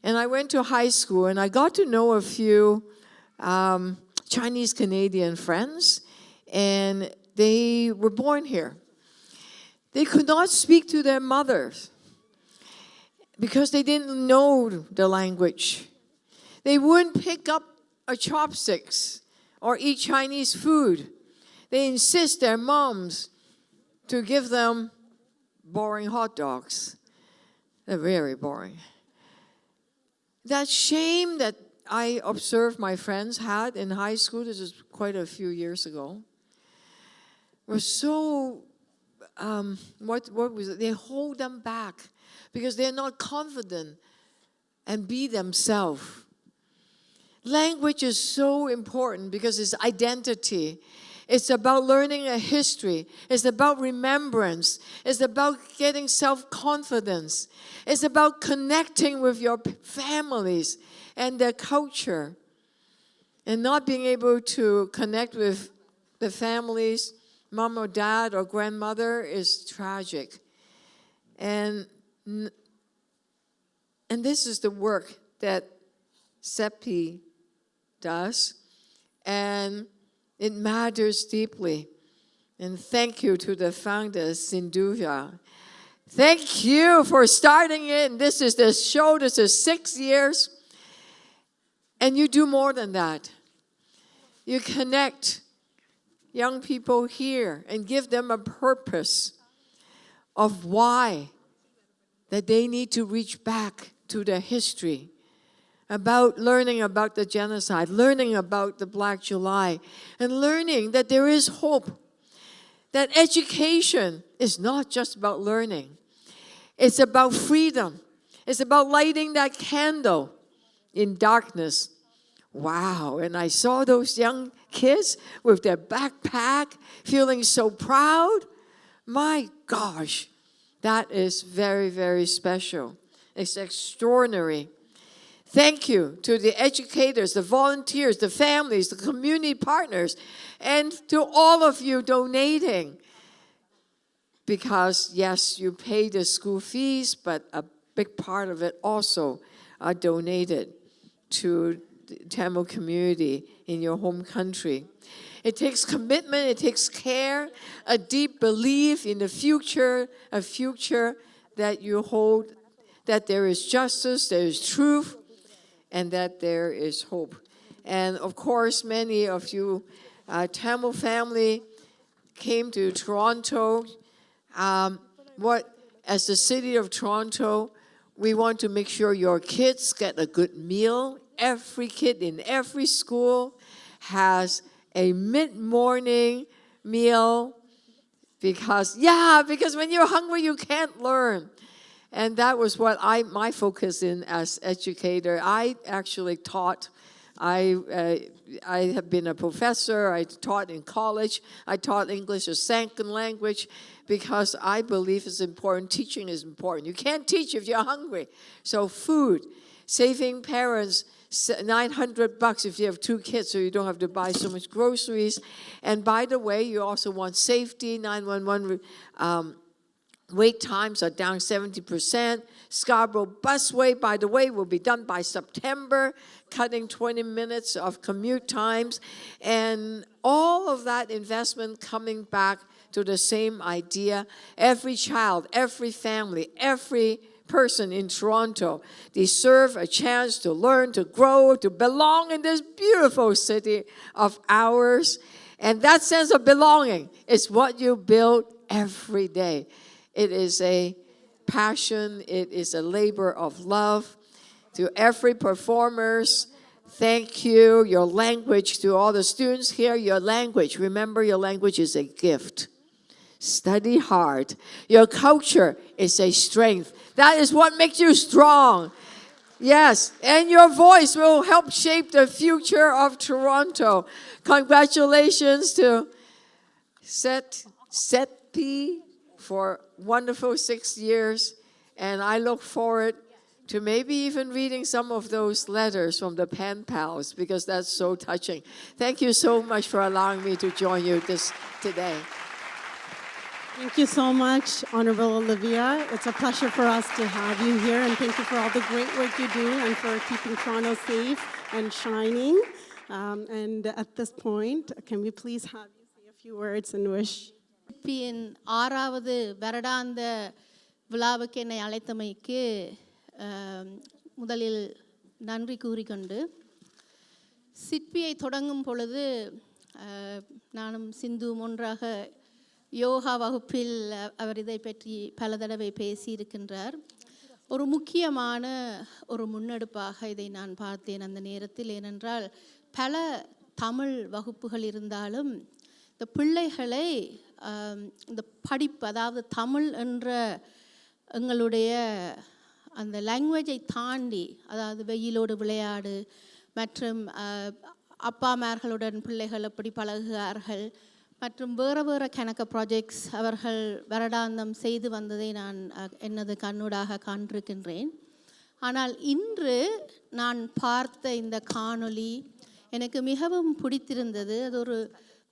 And I went to high school, and I got to know a few Chinese-Canadian friends, and they were born here. They could not speak to their mothers because they didn't know the language. They wouldn't pick up a chopsticks or eat Chinese food. They insist their moms to give them boring hot dogs. They're very boring. That shame that I observed my friends had in high school, this is quite a few years ago, was so, what was it? They hold them back because they're not confident and be themselves. Language is so important because it's identity. It's about learning a history. It's about remembrance. It's about getting self-confidence. It's about connecting with your families and their culture. And not being able to connect with the families, mom or dad or grandmother, is tragic. And this is the work that SEPI does. And it matters deeply. And thank you to the founder, Sindhuja. Thank you for starting it. This is the show. This is 6 years. And you do more than that. You connect young people here and give them a purpose of why that they need to reach back to their history, about learning about the genocide, learning about the Black July, and learning that there is hope, that education is not just about learning. It's about freedom. It's about lighting that candle in darkness. Wow, and I saw those young kids with their backpack, feeling so proud. My gosh, that is very, very special. It's extraordinary. Thank you to the educators, the volunteers, the families, the community partners, and to all of you donating. Because, yes, you pay the school fees, but a big part of it also are donated to the Tamil community in your home country. It takes commitment, it takes care, a deep belief in the future, a future that you hold, that there is justice, there is truth, and that there is hope. And of course, many of you, Tamil family, came to Toronto. As the city of Toronto, we want to make sure your kids get a good meal. Every kid in every school has a mid-morning meal because when you're hungry, you can't learn. And that was what my focus in as educator. I actually taught. I have been a professor. I taught in college. I taught English as second language because I believe it's important. Teaching is important. You can't teach if you're hungry. So food, saving parents $900 if you have 2 kids, so you don't have to buy so much groceries. And by the way, you also want safety, 911 Wait times are down 70%. Scarborough Busway, by the way, will be done by September, cutting 20 minutes of commute times. And all of that investment coming back to the same idea. Every child, every family, every person in Toronto deserve a chance to learn, to grow, to belong in this beautiful city of ours. And that sense of belonging is what you build every day. It is a passion. It is a labor of love. To every performers, thank you. Your language, to all the students here, your language. Remember, your language is a gift. Study hard. Your culture is a strength. That is what makes you strong. Yes, and your voice will help shape the future of Toronto. Congratulations to SETP for wonderful 6 years, and I look forward to maybe even reading some of those letters from the pen pals, because that's so touching. Thank you so much for allowing me to join you today. Thank you so much, Honorable Olivia. It's a pleasure for us to have you here, and thank you for all the great work you do and for keeping Toronto safe and shining. And at this point, can we please have you say a few words and wish? சிற்பியின் 6வது வருடாந்த விழாவுக்கு என்னை அழைத்தமைக்கு முதலில் நன்றி கூறிக்கொண்டு, சிற்பியை தொடங்கும் பொழுது நானும் சிந்துவும் ஒன்றாக யோகா வகுப்பில் அவர் இதை பற்றி பல தடவை பேசியிருக்கின்றார். ஒரு முக்கியமான ஒரு முன்னெடுப்பாக இதை நான் பார்த்தேன் அந்த நேரத்தில். ஏனென்றால் பல தமிழ் வகுப்புகள் இருந்தாலும் இந்த பிள்ளைகளை இந்த படிப்பு, அதாவது தமிழ் என்ற எங்களுடைய அந்த லாங்குவேஜை தாண்டி, அதாவது வெயிலோடு விளையாடு மற்றும் அப்பாமார்களுடன் பிள்ளைகள் எப்படி பழகுகிறார்கள் மற்றும் வேறு கணக்கு ப்ராஜெக்ட்ஸ் அவர்கள் வருடாந்தம் செய்து வந்ததை நான் எனது கண்ணூடாக காண்பிருக்கின்றேன். ஆனால் இன்று நான் பார்த்த இந்த காணொளி எனக்கு மிகவும் பிடித்திருந்தது. அது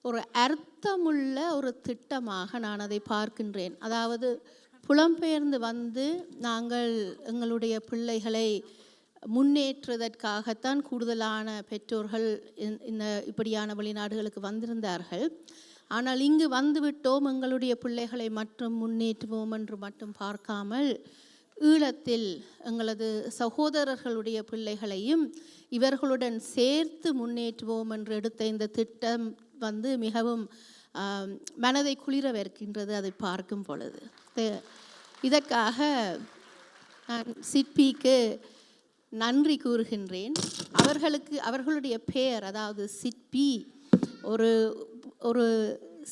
ஒரு அர்த்தமுள்ள ஒரு திட்டமாக நான் அதை பார்க்கின்றேன். அதாவது புலம்பெயர்ந்து வந்து நாங்கள் எங்களுடைய பிள்ளைகளை முன்னேற்றுவதற்காகத்தான் கூடுதலான பெற்றோர்கள் இந்த இப்படியான வெளிநாடுகளுக்கு வந்திருந்தார்கள். ஆனால் இங்கு வந்துவிட்டோம், எங்களுடைய பிள்ளைகளை மட்டும் முன்னேற்றுவோம் என்று மட்டும் பார்க்காமல், ஈழத்தில் எங்களது சகோதரர்களுடைய பிள்ளைகளையும் இவர்களுடன் சேர்த்து முன்னேற்றுவோம் என்று எடுத்த இந்த திட்டம் மிகவும் மனதை குளிர வைக்கின்றது அதை பார்க்கும் பொழுது. இதற்காக நான் சிற்பிக்கு நன்றி கூறுகின்றேன். அவர்களுடைய பெயர், அதாவது சிற்பி, ஒரு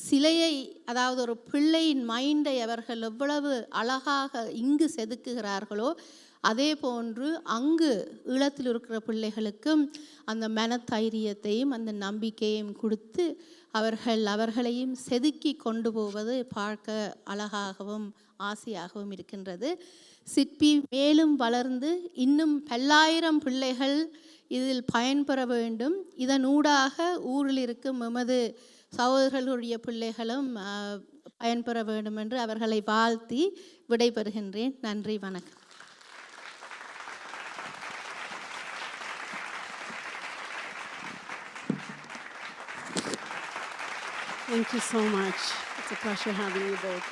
சிலையை, அதாவது ஒரு பிள்ளையின் மைண்டை அவர்கள் எவ்வளவு அழகாக இங்கு செதுக்குகிறார்களோ அதே போன்று அங்கு ஈழத்தில் இருக்கிற பிள்ளைகளுக்கும் அந்த மனதைரியத்தையும் அந்த நம்பிக்கையும் கொடுத்து அவர்களையும் செதுக்கி கொண்டு போவது பார்க்க அழகாகவும் ஆசையாகவும் இருக்கின்றது. சிற்பி மேலும் வளர்ந்து இன்னும் பல்லாயிரம் பிள்ளைகள் இதில் பயன்பெற வேண்டும். இதனூடாக ஊரில் இருக்கும் எமது சகோதரர்களுடைய பிள்ளைகளும் பயன்பெற வேண்டும் என்று அவர்களை வாழ்த்தி விடைபெறுகின்றேன். நன்றி, வணக்கம். Thank you so much. It's a pleasure having you both.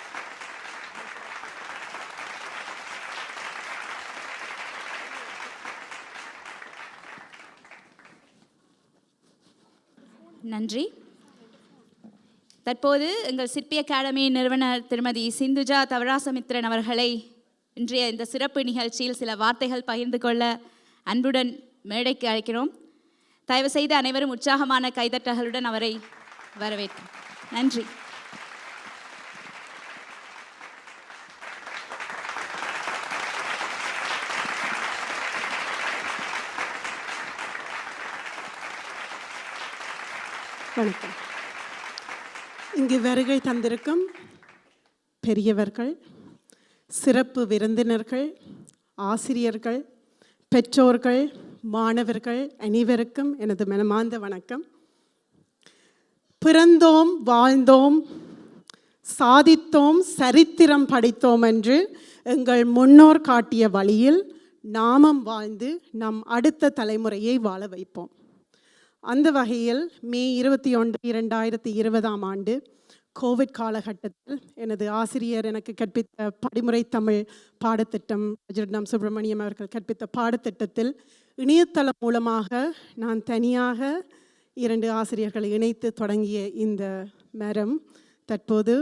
நன்றி. தற்போது எங்கள் சிற்பி அகாடமி நிறுவனர் திருமதி சிந்துஜா தவராசமித்ரன் அவர்களை இன்றைய இந்த சிறப்பு நிகழ்ச்சியில் சில வார்த்தைகள் பகிர்ந்து கொள்ள அன்புடன் மேடைக்கு அழைக்கிறோம். தயவு செய்து அனைவரும் உற்சாகமான கைதட்டல்களுடன் அவரை வரவேற்கிறோம். நன்றி. வணக்கம். இங்கு வருகை தந்திருக்கும் பெரியவர்கள், சிறப்பு விருந்தினர்கள், ஆசிரியர்கள், பெற்றோர்கள், மாணவர்கள் அனைவருக்கும் எனது மனமார்ந்த வணக்கம். பிறந்தோம், வாழ்ந்தோம், சாதித்தோம், சரித்திரம் படைத்தோம் என்று எங்கள் முன்னோர் காட்டிய வழியில் நாமும் வாழ்ந்து நம் அடுத்த தலைமுறையை வாழ வைப்போம். அந்த வகையில் மே 21, 2020ஆம் ஆண்டு கோவிட் காலகட்டத்தில் எனது ஆசிரியர் எனக்கு கற்பித்த படிமுறை தமிழ் பாடத்திட்டம், அஜிர்ணம் சுப்பிரமணியம் அவர்கள் கற்பித்த பாடத்திட்டத்தில் இணையதளம் மூலமாக நான் தனியாக 2 ஆசிரியர்களை இணைத்து தொடங்கிய இந்த மரம் தற்போது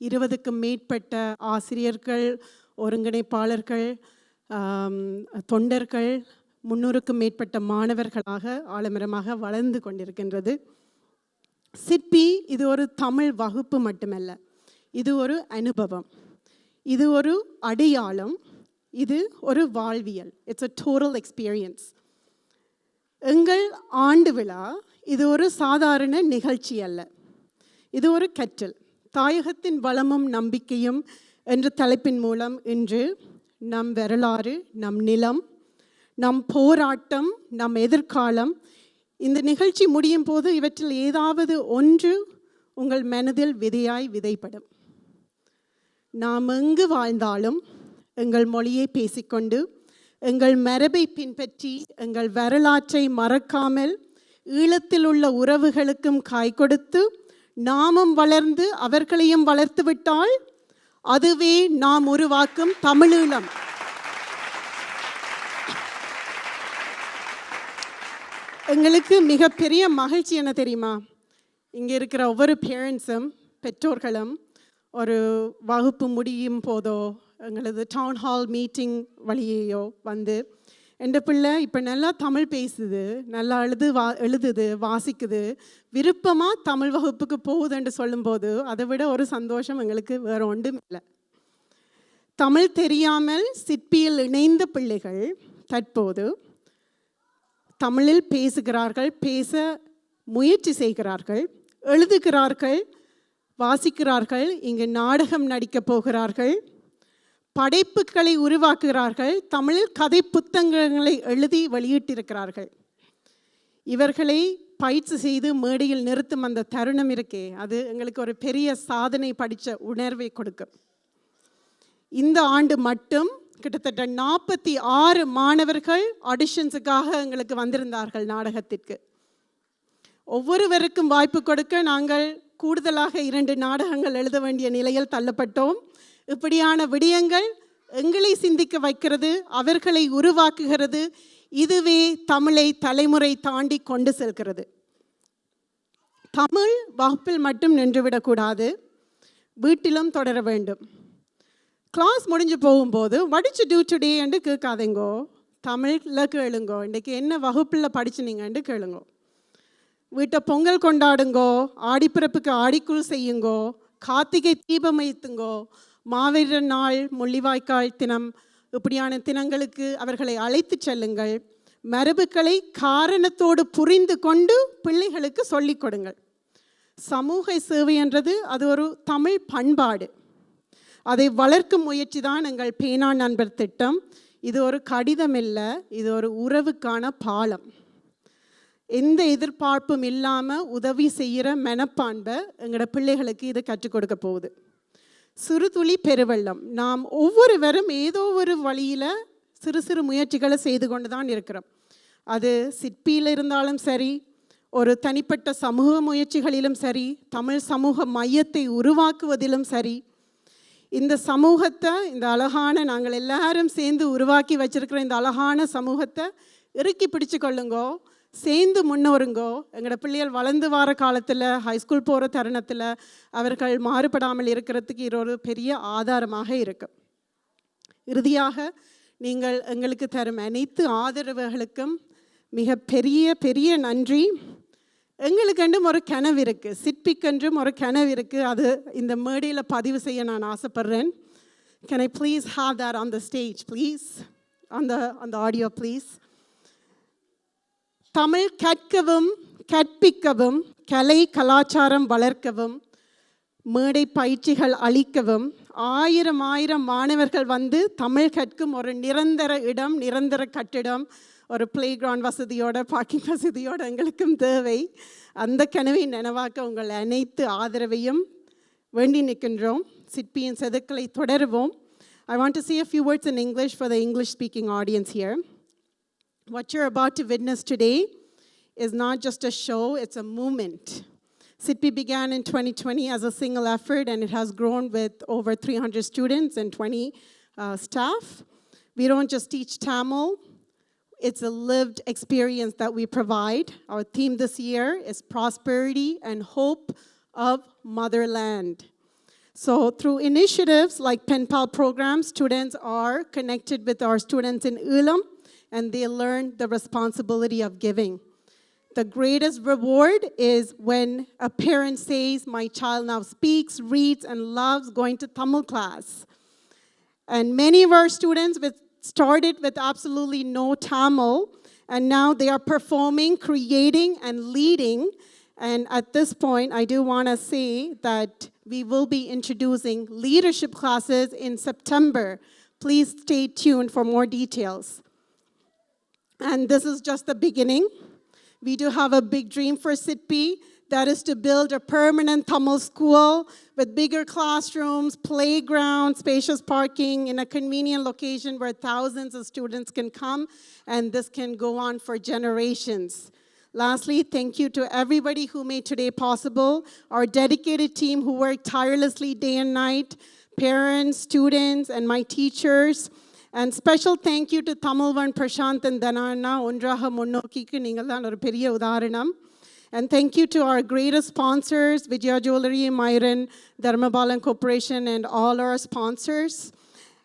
20க்கும் மேற்பட்ட ஆசிரியர்கள், ஒருங்கிணைப்பாளர்கள், தொண்டர்கள், 300க்கும் மேற்பட்ட மாணவர்களாக ஆலமரமாக வளர்ந்து கொண்டிருக்கின்றது. சிற்பி இது ஒரு தமிழ் வகுப்பு மட்டுமல்ல, இது ஒரு அனுபவம், இது ஒரு அடையாளம், இது ஒரு வாழ்வியல். It's a total experience. எங்கள் ஆண்டு விழா இது ஒரு சாதாரண நிகழ்ச்சி அல்ல, இது ஒரு கற்றல். தாயகத்தின் வளமும் நம்பிக்கையும் என்ற தலைப்பின் மூலம் இன்று நம் வரலாறு, நம் நிலம், நம் போராட்டம், நம் எதிர்காலம், இந்த நிகழ்ச்சி முடியும் போது இவற்றில் ஏதாவது ஒன்று உங்கள் மனதில் விதையாய் விதைப்படும். நாம் எங்கு வாழ்ந்தாலும் எங்கள் மொழியை பேசிக்கொண்டு, எங்கள் மரபை பின்பற்றி, எங்கள் வரலாற்றை மறக்காமல், ஈழத்தில் உள்ள உறவுகளுக்கும் காய் கொடுத்து நாமும் வளர்ந்து அவர்களையும் வளர்த்து விட்டால் அதுவே நாம் உருவாக்கும் தமிழீழம். எங்களுக்கு மிகப்பெரிய மகிழ்ச்சி என்ன தெரியுமா? இங்கே இருக்கிற ஒவ்வொரு பேரண்ட்ஸும், பெற்றோர்களும் ஒரு வகுப்பு முடியும் போதோ எங்களது டவுன் ஹால் மீட்டிங் வழியையோ வந்து என் பிள்ளை இப்போ நல்லா தமிழ் பேசுது, நல்லா எழுதுது, வாசிக்குது, விருப்பமாக தமிழ் வகுப்புக்கு போகுதுன்னு சொல்லும்போது அதை விட ஒரு சந்தோஷம் எங்களுக்கு வேறு ஒன்றும் இல்லை. தமிழ் தெரியாமல் சிற்பியில் இணைந்த பிள்ளைகள் தற்போது தமிழில் பேசுகிறார்கள், பேச முயற்சி செய்கிறார்கள், எழுதுகிறார்கள், வாசிக்கிறார்கள், இங்கு நாடகம் நடிக்கப் போகிறார்கள், படைப்புகளை உருவாக்குகிறார்கள், தமிழில் கதை புத்தகங்களை எழுதி வெளியிட்டிருக்கிறார்கள். இவர்களை பயிற்சி செய்து மேடையில் நிறுத்தும் அந்த தருணம் இருக்கே, அது எங்களுக்கு ஒரு பெரிய சாதனை படித்த உணர்வை கொடுக்கும். இந்த ஆண்டு மட்டும் கிட்டத்தட்ட 46 மாணவர்கள் ஆடிஷன்ஸுக்காக எங்களுக்கு வந்திருந்தார்கள் நாடகத்திற்கு. ஒவ்வொருவருக்கும் வாய்ப்பு கொடுக்க நாங்கள் கூடுதலாக 2 நாடகங்கள் எழுத வேண்டிய நிலையில் தள்ளப்பட்டோம். இப்படியான விடயங்கள் எங்களை சிந்திக்க வைக்கிறது, அவர்களை உருவாக்குகிறது. இதுவே தமிழை தலைமுறை தாண்டி கொண்டு செல்கிறது. தமிழ் வகுப்பில் மட்டும் நின்றுவிடக்கூடாது, வீட்டிலும் தொடர வேண்டும். கிளாஸ் முடிஞ்சு போகும்போது what did you do today என்று கேட்காதீங்கோ, தமிழில் கேளுங்கோ. இன்றைக்கு என்ன வகுப்பில் படிச்சுனீங்கன்னு கேளுங்கோ. வீட்டை பொங்கல் கொண்டாடுங்கோ, ஆடிப்பிறப்புக்கு ஆடிக்குள் செய்யுங்கோ, கார்த்திகை தீபம் வைத்துங்கோ, மாவீரர் நாள், முள்ளிவாய்க்கால் தினம், இப்படியான தினங்களுக்கு அவர்களை அழைத்து செல்லுங்கள். மரபுகளை காரணத்தோடு புரிந்து கொண்டு பிள்ளைகளுக்கு சொல்லிக் கொடுங்கள். சமூக சேவை என்றது அது ஒரு தமிழ் பண்பாடு. அதை வளர்க்கும் முயற்சி தான் எங்கள் பேனா நண்பர் திட்டம். இது ஒரு கடிதம் இல்லை, இது ஒரு உறவுக்கான பாலம். எந்த எதிர்பார்ப்பும் இல்லாமல் உதவி செய்கிற மனப்பான்பை எங்களோட பிள்ளைகளுக்கு இது கற்றுக் கொடுக்க போகுது. சிறுதுளி பெருவெள்ளம். நாம் ஒவ்வொருவரும் ஏதோ ஒரு வழியில் சிறு சிறு முயற்சிகளை செய்து கொண்டு தான் இருக்கிறோம். அது சிற்பியில் இருந்தாலும் சரி, ஒரு தனிப்பட்ட சமூக முயற்சிகளிலும் சரி, தமிழ் சமூக மையத்தை உருவாக்குவதிலும் சரி, இந்த சமூகத்தை, இந்த அழகான நாங்கள் எல்லாரும் சேர்ந்து உருவாக்கி வச்சிருக்கிற இந்த அழகான சமூகத்தை இறுக்கி பிடிச்சு கொள்ளுங்கோ, சேர்ந்து முன்னோருங்கோ. எங்களோட பிள்ளைகள் வளர்ந்து வர காலத்தில், ஹைஸ்கூல் போகிற தருணத்தில் அவர்கள் மாறுபடாமல் இருக்கிறதுக்கு இது ஒரு பெரிய ஆதாரமாக இருக்கும். இறுதியாக நீங்கள் எங்களுக்கு தரும் அனைத்து ஆதரவுகளுக்கும் மிக பெரிய நன்றி. எங்களுக்கென்றும் ஒரு கனவு இருக்குது, சிற்பிக்கென்றும் ஒரு கனவு இருக்குது. அது இந்த மேடையில் பதிவு செய்ய நான் ஆசைப்படுறேன். Can I please have that on the stage, please? On the audio, please. Tamil கற்கவும், கற்பிக்கவும், கலை கலாச்சாரம் வளர்க்கவும், மேடை பயிற்சிகள் அளிக்கவும், ஆயிரம் மாணவர்கள் வந்து தமிழ் கற்கும் ஒரு நிரந்தர இடம், நிரந்தர கட்டிடம், ஒரு பிளே கிரவுண்ட் வசதியோட, பார்க்கிங் வசதியோடு எங்களுக்கும் தேவை. அந்த கனவை நினைவாக்க உங்கள் அனைத்து ஆதரவையும் வேண்டி நிற்கின்றோம். சிற்பியின் செதுக்கலை தொடருவோம். I want to say a few words in English for the English-speaking audience here. What you're about to witness today is not just a show, it's a movement. SIDPI began in 2020 as a single effort, and it has grown with over 300 students and 20 staff. We don't just teach Tamil, it's a lived experience that we provide. Our theme this year is prosperity and hope of motherland. So through initiatives like Pen Pal programs, students are connected with our students in Ulam, and they learn the responsibility of giving. The greatest reward is when a parent says, my child now speaks, reads, and loves going to Tamil class. And many of our students started with absolutely no Tamil, and now they are performing, creating, and leading. And at this point, I do want to say that we will be introducing leadership classes in September. Please stay tuned for more details. And this is just the beginning. We do have a big dream for SIDPI, that is to build a permanent Tamil school with bigger classrooms, playground, spacious parking in a convenient location where thousands of students can come, and this can go on for generations. Lastly, thank you to everybody who made today possible, our dedicated team who worked tirelessly day and night, parents, students, and my teachers. And special thank you to Tamilvan Prashant and Dhanana, Undraha Munnokikku ningalan oru periya udaharanam. And thank you to our greatest sponsors, Vijaya Jewelry, Myron, Dharmabalan Corporation, and all our sponsors.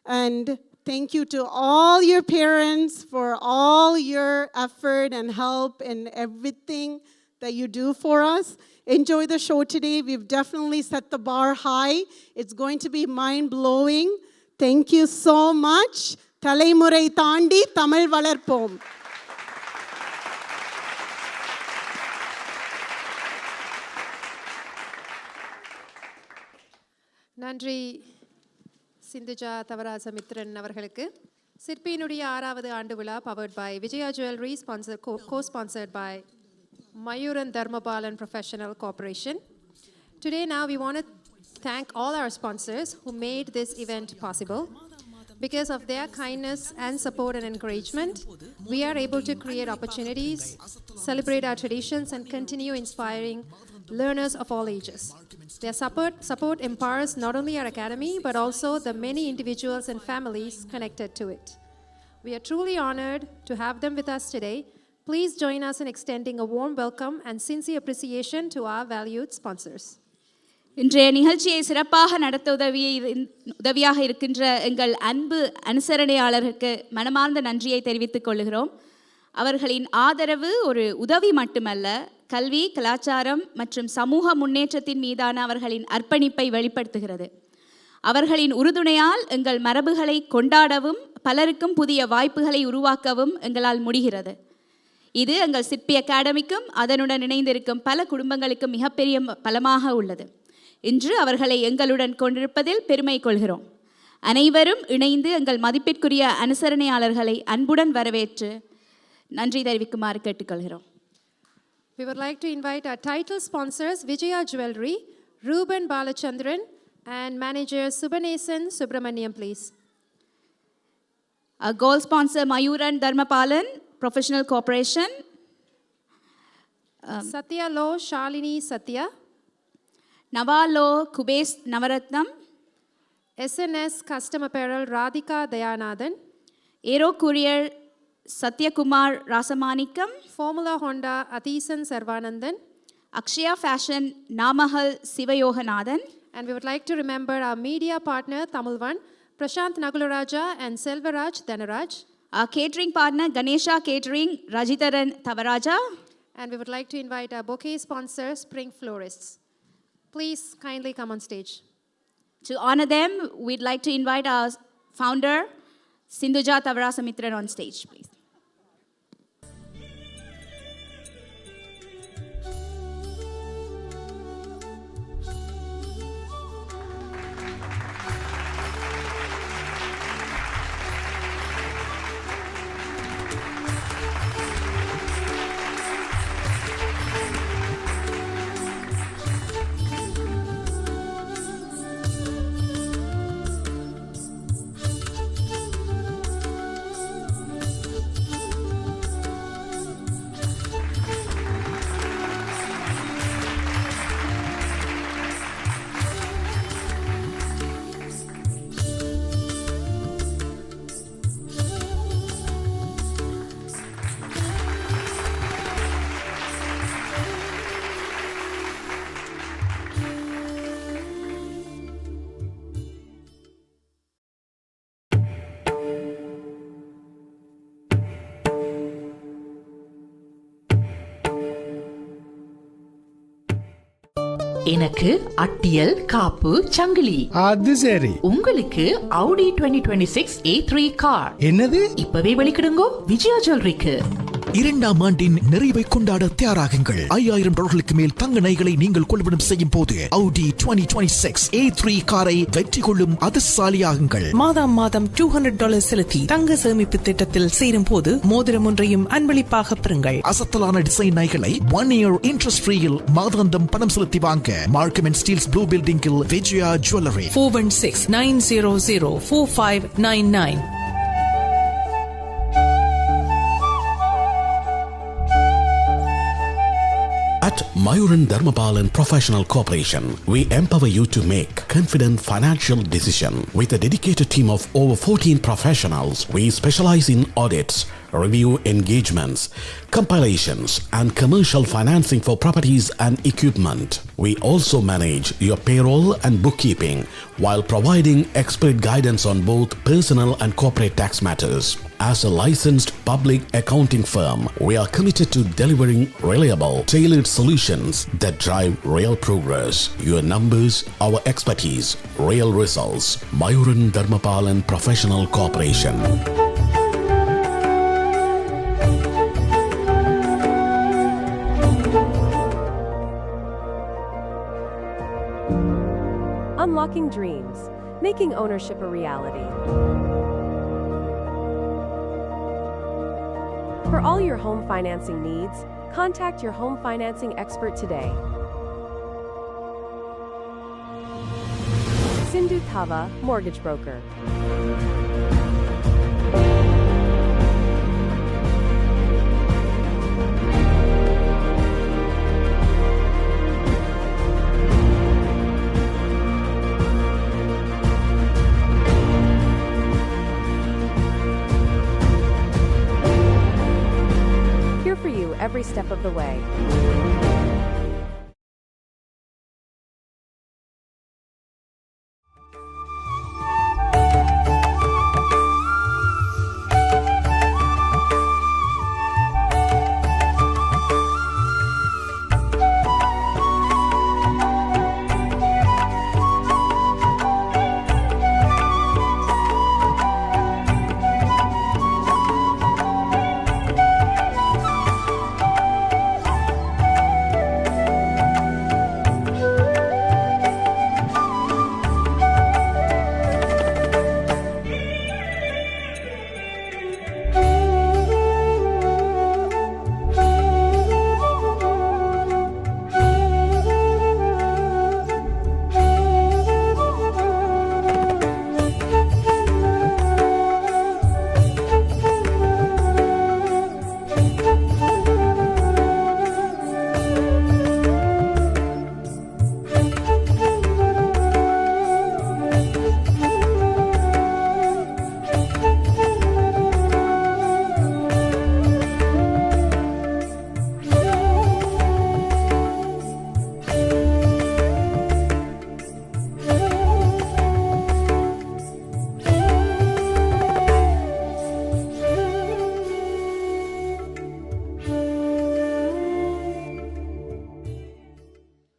And thank you to all your parents for all your effort and help in everything that you do for us. Enjoy the show today. We've definitely set the bar high. It's going to be mind-blowing. Thank you so much. Thalaimurai Thandi Tamil Valarpom. நன்றி சிந்துஜா தவராசமித்ரன் அவர்களுக்கு. சிற்பியினுடைய 6வது ஆண்டு விழா powered by Vijaya jewellery, co-sponsored by Mayuran Dharmabalan Professional Corporation. Today now we want to thank all our sponsors who made this event possible. Because of their kindness and support and encouragement, we are able to create opportunities, celebrate our traditions, and continue inspiring learners of all ages. Their support empowers not only our academy, but also the many individuals and families connected to it. We are truly honored to have them with us today. Please join us in extending a warm welcome and sincere appreciation to our valued sponsors. இன்றைய நிகழ்ச்சியை சிறப்பாக நடத்த உதவியாக இருக்கின்ற எங்கள் அன்பு அனுசரணையாளர்களுக்கு மனமார்ந்த நன்றியை தெரிவித்துக் கொள்கிறோம். அவர்களின் ஆதரவு ஒரு உதவி மட்டுமல்ல, கல்வி, கலாச்சாரம் மற்றும் சமூக முன்னேற்றத்தின் மீதான அவர்களின் அர்ப்பணிப்பை வெளிப்படுத்துகிறது. அவர்களின் உறுதுணையால் எங்கள் மரபுகளை கொண்டாடவும் பலருக்கும் புதிய வாய்ப்புகளை உருவாக்கவும் எங்களால் முடிகிறது. இது எங்கள் சிற்பி அகாடமிக்கும் அதனுடன் இணைந்திருக்கும் பல குடும்பங்களுக்கும் மிகப்பெரிய பலமாக உள்ளது. இன்று அவர்களை எங்களுடன் கொண்டிருப்பதில் பெருமை கொள்கிறோம். அனைவரும் இணைந்து எங்கள் மதிப்பிற்குரிய அனுசரணையாளர்களை அன்புடன் வரவேற்று நன்றி தெரிவிக்குமாறு கேட்டுக்கொள்கிறோம். We would like to invite our title sponsors, Vijaya Jewelry, Ruben Balachandran, and manager Subhanesan Subramaniam, please. Our goal sponsor, Mayuran Dharmapalan Professional Corporation. Satya Lo Shalini Satya. Navalo Kubes Navaratnam. SNS Custom Apparel Radhika Dayanathan. Aero Courier Satyakumar Rasamanikam. Formula Honda Athisan Sarvanandan. Akshaya Fashion Namahal Sivayoganathan. And we would like to remember our media partner Tamilvan, Prashant Nagularaja and Selvaraj Dhanaraj. Our catering partner Ganesha Catering Rajitharan Thavaraja. And we would like to invite our bouquet sponsor Spring Florists. Please kindly come on stage. To honor them, we'd like to invite our founder, Sindhuja Tavarasamitran, on stage, please. எனக்கு அட்டியல் காப்பு சங்கிலி. அது சரி. உங்களுக்கு Audi 2026 A3 car. என்னது? இப்பவே வெளிக்கிடுங்கோ விஜயா ஜுவல்லரிக்கு. 2ஆம் ஆண்டின் நிறைவை கொண்டாட தயாராகுங்கள். $5000 மேல் தங்க நகைகளை நீங்கள் கொள்வனம் செய்யும் போது Audi 2026 A3 காரை வெற்றி கொள்ளும் அதிர்ஷ்டசாலியாகுங்கள். மாதம் மாதம் $200 செலுத்தி தங்க சேமிப்பு திட்டத்தில் சேரும் போது மோதிரம் ஒன்றையும் அன்பளிப்பாக பெறுங்கள். அசத்தலான டிசைன் நகைகளை 1 year இன்ட்ரெஸ்ட் ஃப்ரீயில் மாதாந்தம் பணம் செலுத்தி வாங்க மார்க்கம் அண்ட் ஸ்டீல்ஸ் ப்ளூ பில்டிங்கில் Vijaya jewellery. 416-900-4599. At Mayuran Dharmapalan Professional Corporation, we empower you to make confident financial decisions. With a dedicated team of over 14 professionals, we specialize in audits, review engagements, compilations, and commercial financing for properties and equipment. We also manage your payroll and bookkeeping while providing expert guidance on both personal and corporate tax matters. As a licensed public accounting firm, we are committed to delivering reliable, tailored solutions that drive real progress. Your numbers, our expertise, real results. Mayuran Dharmapalan Professional Corporation. Unlocking dreams, making ownership a reality. For all your home financing needs, contact your home financing expert today. Sindhu Thava, Mortgage Broker. Here for you every step of the way.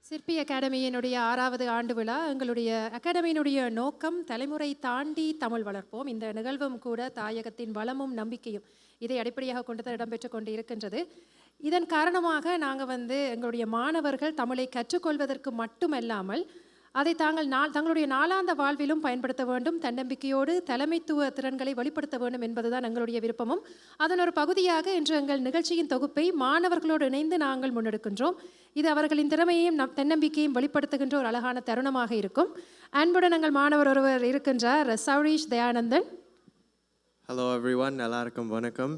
சிற்பி அகாடமியினுடைய 6வது ஆண்டு விழா. எங்களுடைய அகாடமியினுடைய நோக்கம் தலைமுறை தாண்டி தமிழ் வளர்ப்போம். இந்த நிகழ்வும் கூட தாயகத்தின் வளமும் நம்பிக்கையும் இதை அடிப்படையாக கொண்டு தான் இடம்பெற்று கொண்டு இருக்கின்றது. இதன் காரணமாக நாங்கள் எங்களுடைய மாணவர்கள் தமிழை கற்றுக்கொள்வதற்கு மட்டுமல்லாமல் அதை தங்களுடைய நாளாந்த வாழ்விலும் பயன்படுத்த வேண்டும், தன்னம்பிக்கையோடு தலைமைத்துவ திறன்களை வெளிப்படுத்த வேண்டும் என்பதுதான் எங்களுடைய விருப்பமும். அதன் ஒரு பகுதியாக இன்று எங்கள் நிகழ்ச்சியின் தொகுப்பை மாணவர்களோடு இணைந்து நாங்கள் முன்னெடுக்கின்றோம். இது அவர்களின் திறமையையும் தன்னம்பிக்கையும் வெளிப்படுத்துகின்ற ஒரு அழகான தருணமாக இருக்கும். அன்புடன் எங்கள் மாணவர் ஒருவர் இருக்கின்றார், சௌரீஷ் தயானந்தன். ஹலோ எவ்ரிவன், எல்லாருக்கும் வணக்கம்.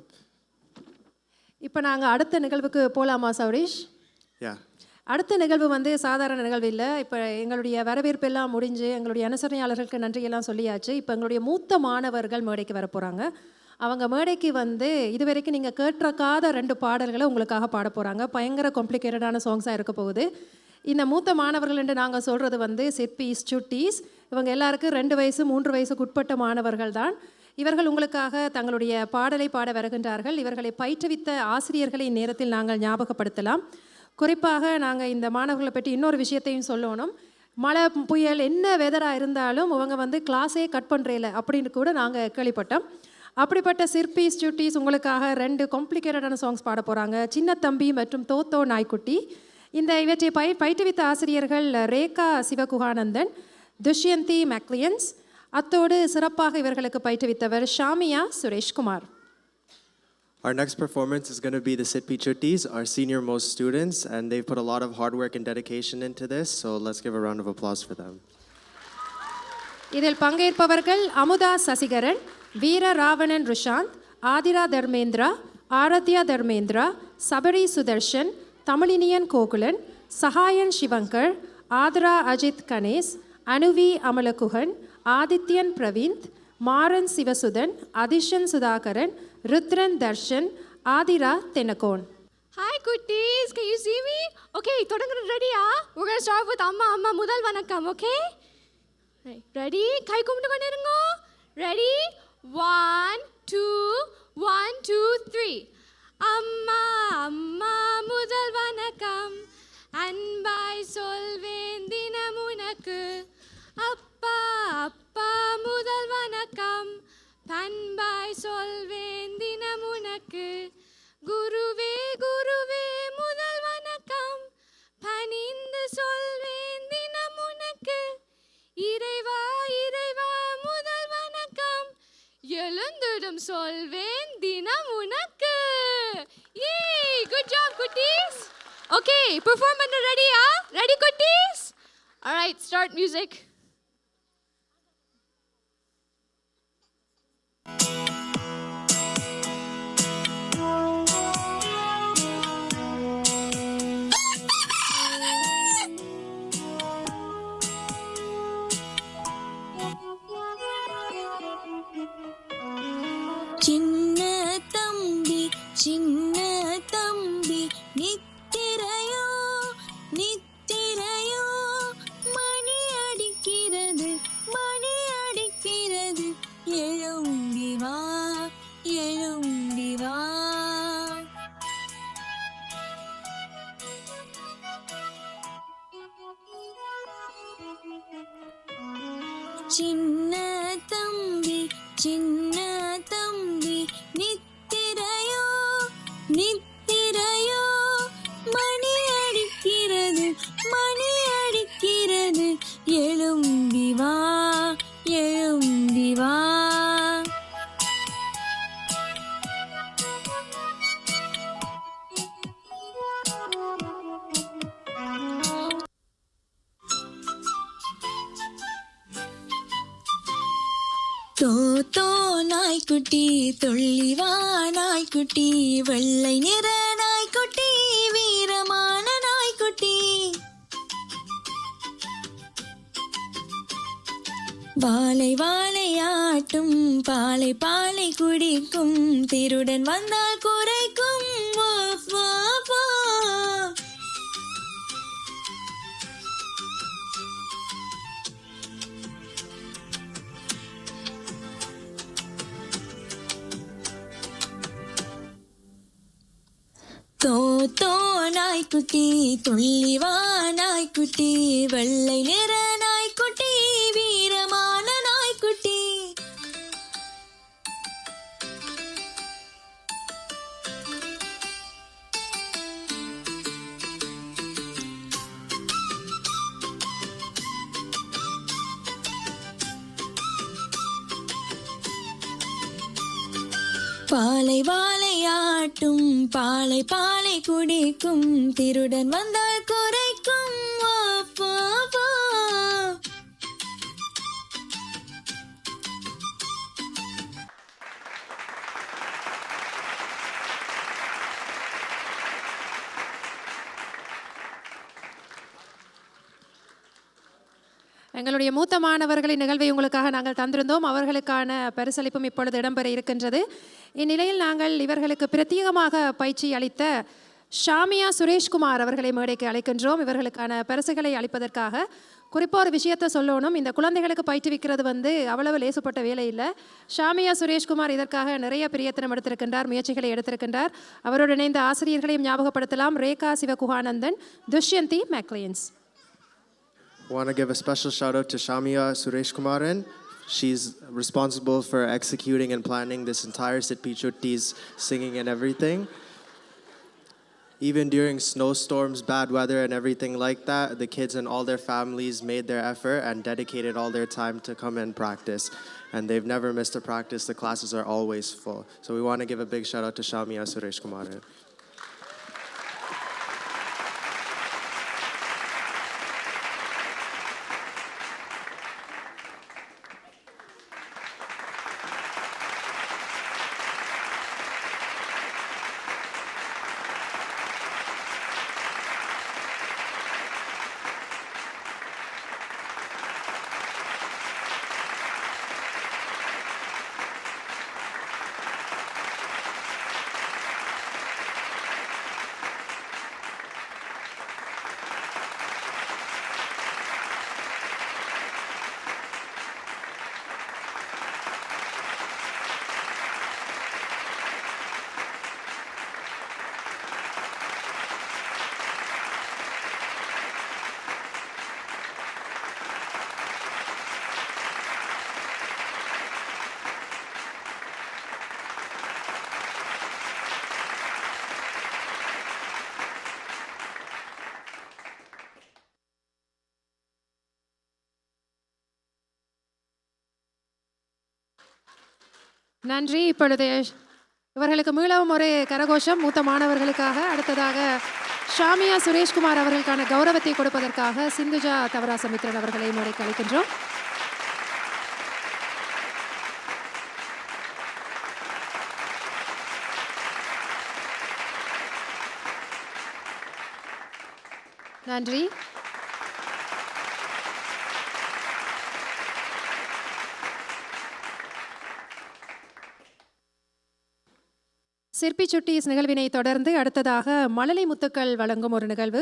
இப்போ நாங்கள் அடுத்த நிகழ்வுக்கு போகலாமா சௌரீஷ்? அடுத்த நிகழ்வு சாதாரண நிகழ்வு இல்லை. இப்போ எங்களுடைய வரவேற்பெல்லாம் முடிஞ்சு எங்களுடைய அனுசரணையாளர்களுக்கு நன்றியெல்லாம் சொல்லியாச்சு. இப்போ எங்களுடைய மூத்த மாணவர்கள் மேடைக்கு வர போகிறாங்க. அவங்க மேடைக்கு இதுவரைக்கும் நீங்கள் கேட்டிருக்காத 2 பாடல்களை உங்களுக்காக பாட போகிறாங்க. பயங்கர காம்ப்ளிகேட்டடான சாங்ஸாக இருக்க போகுது. இந்த மூத்த மாணவர்கள் என்று நாங்கள் சொல்கிறது சிற்பிஸ் சுட்டீஸ். இவங்க எல்லாருக்கும் 2 வயசு 3 வயசுக்கு உட்பட்ட மாணவர்கள் தான். இவர்கள் உங்களுக்காக தங்களுடைய பாடலை பாட வருகின்றார்கள். இவர்களை பயிற்றுவித்த ஆசிரியர்களை நேரத்தில் நாங்கள் ஞாபகப்படுத்தலாம். குறிப்பாக நாங்கள் இந்த மாணவர்களை பற்றி இன்னொரு விஷயத்தையும் சொல்லணும். மழை புயல் என்ன வெதராக இருந்தாலும் அவங்க வந்து கிளாஸே கட் பண்ணுறதில்ல அப்படின்னு கூட நாங்கள் கேள்விப்பட்டோம். அப்படிப்பட்ட சிற்பீஸ் சுட்டீஸ் உங்களுக்காக 2 காம்ப்ளிகேட்டடான சாங்ஸ் பாட போகிறாங்க. சின்ன தம்பி மற்றும் தோத்தோ நாய்க்குட்டி. இவற்றை பயிற்றுவித்த ஆசிரியர்கள் ரேகா சிவகுகானந்தன், துஷ்யந்தி மேக்லியன்ஸ். அத்தோடு சிறப்பாக இவர்களுக்கு பயிற்றுவித்தவர் Shamiya Sureshkumar. Our next performance is going to be the Sitpi Chuttis, our senior most students, and they've put a lot of hard work and dedication into this, so let's give a round of applause for them. இதில் பங்கேற்பவர்கள் அமுதா சசிகரன், வீர Ravanan ருஷாந்த், Aadhira Dharmendra, Aradhya Dharmendra, Sabari Sudarshan, Tamizhiniyan Gokulan, Sahayan சிவங்கர், ஆதரா Ajith Ganesh, அனுவி அமலகுகன், Adityan Pravind, Maran Sivasudhan, அதிஷன் Sudhakaran, Rudran Darshan, Aadhira தெனகோன். Hi குட்டீஸ், can you see me? Okay, தொடங்குறது ரெடியா? We're going to start with அம்மா முதல் வணக்கம், okay? Ready? கை கும்பிட்டு கொண்டு இருங்க. Ready? 1 2 1 2 3. அம்மா முதல் வணக்கம், அன்பாய் சொல்வேன் தினம் உனக்கு. அப்பா முதல் வணக்கம், பண்பாய் சொல்வேன் தினம் உனக்கு. குருவே முதல் வணக்கம், பணிந்து சொல்வேன் தினம் உனக்கு. இறைவா முதல் வணக்கம், எழுந்திடும் சொல்வேன் தினம் உனக்கு. Yay! Good job, குட்டீஸ். Okay, perform பண்ண ரெடியா? Ready, குட்டீஸ்? All right, start music. சின்ன தம்பி நித்திரையோ மணி அடிக்கிறது எழும்பி வா சின்ன தம்பி நித்திரையோ மணி அடிக்கிறது எழும்பி வா தோத்தோ நாய்க்குட்டி துள்ளி வா நாய்க்குட்டி, வெள்ளை நிற நாய்க்குட்டி, வீரமான நாய்க்குட்டி. வாழையாட்டும் பாலை குடிக்கும், திருடன் வந்தால் குறைக்கும். வா தோத்தோ நாய்க்குட்டி துள்ளி வா நாய்க்குட்டி, வெள்ளை நிற நாய்க்குட்டி, வீரமான நாய்க்குட்டி. வாழையாட்டும் பாலை குடிக்கும், திருடன் வந்தால் குறைக்கும். வா எங்களுடைய மூத்த மாணவர்களின் நிகழ்வை உங்களுக்காக நாங்கள் தந்திருந்தோம். அவர்களுக்கான பரிசளிப்பும் இப்பொழுது இடம்பெற இருக்கின்றது. இந்நிலையில் நாங்கள் இவர்களுக்கு பிரத்யேகமாக பயிற்சி அளித்த ஷாமியா சுரேஷ்குமார் அவர்களை மேடைக்கு அழைக்கின்றோம். இவர்களுக்கான பரிசுகளை அளிப்பதற்காக குறிப்பாக ஒரு விஷயத்தை சொல்லணும், இந்த குழந்தைகளுக்கு பயிற்றுவிக்கிறது அவ்வளவு லேசுப்பட்ட வேலை இல்லை. ஷாமியா சுரேஷ்குமார் இதற்காக நிறைய பிரயத்தனம் எடுத்திருக்கின்றார், முயற்சிகளை எடுத்திருக்கின்றார். அவரோடு இணைந்த ஆசிரியர்களையும் ஞாபகப்படுத்தலாம். Rekha சிவகுஹானந்தன், Dushyanthi மேக்லியன்ஸ். I want to give a special shout out to Shamia Sureshkumaran. She's responsible for executing and planning this entire Sitpi Chuttis, singing and everything. Even during snowstorms, bad weather and everything like that, the kids and all their families made their effort and dedicated all their time to come and practice. And they've never missed a practice. The classes are always full. So we want to give a big shout out to Shamia Sureshkumaran. நன்றி. இப்பொழுது இவர்களுக்கு மீளவும் ஒரு கரகோஷம் மூத்த மாணவர்களுக்காக. அடுத்ததாக ஷாமியா சுரேஷ்குமார் அவர்களுக்கான கௌரவத்தை கொடுப்பதற்காக சிந்துஜா தவராசமித்ரன் அவர்களை மேடைக்கு அழைக்கின்றோம். நன்றி. சிற்பி சுட்டீஸ் நிகழ்வினை தொடர்ந்து அடுத்ததாக மழலை முத்துக்கள் வழங்கும் ஒரு நிகழ்வு,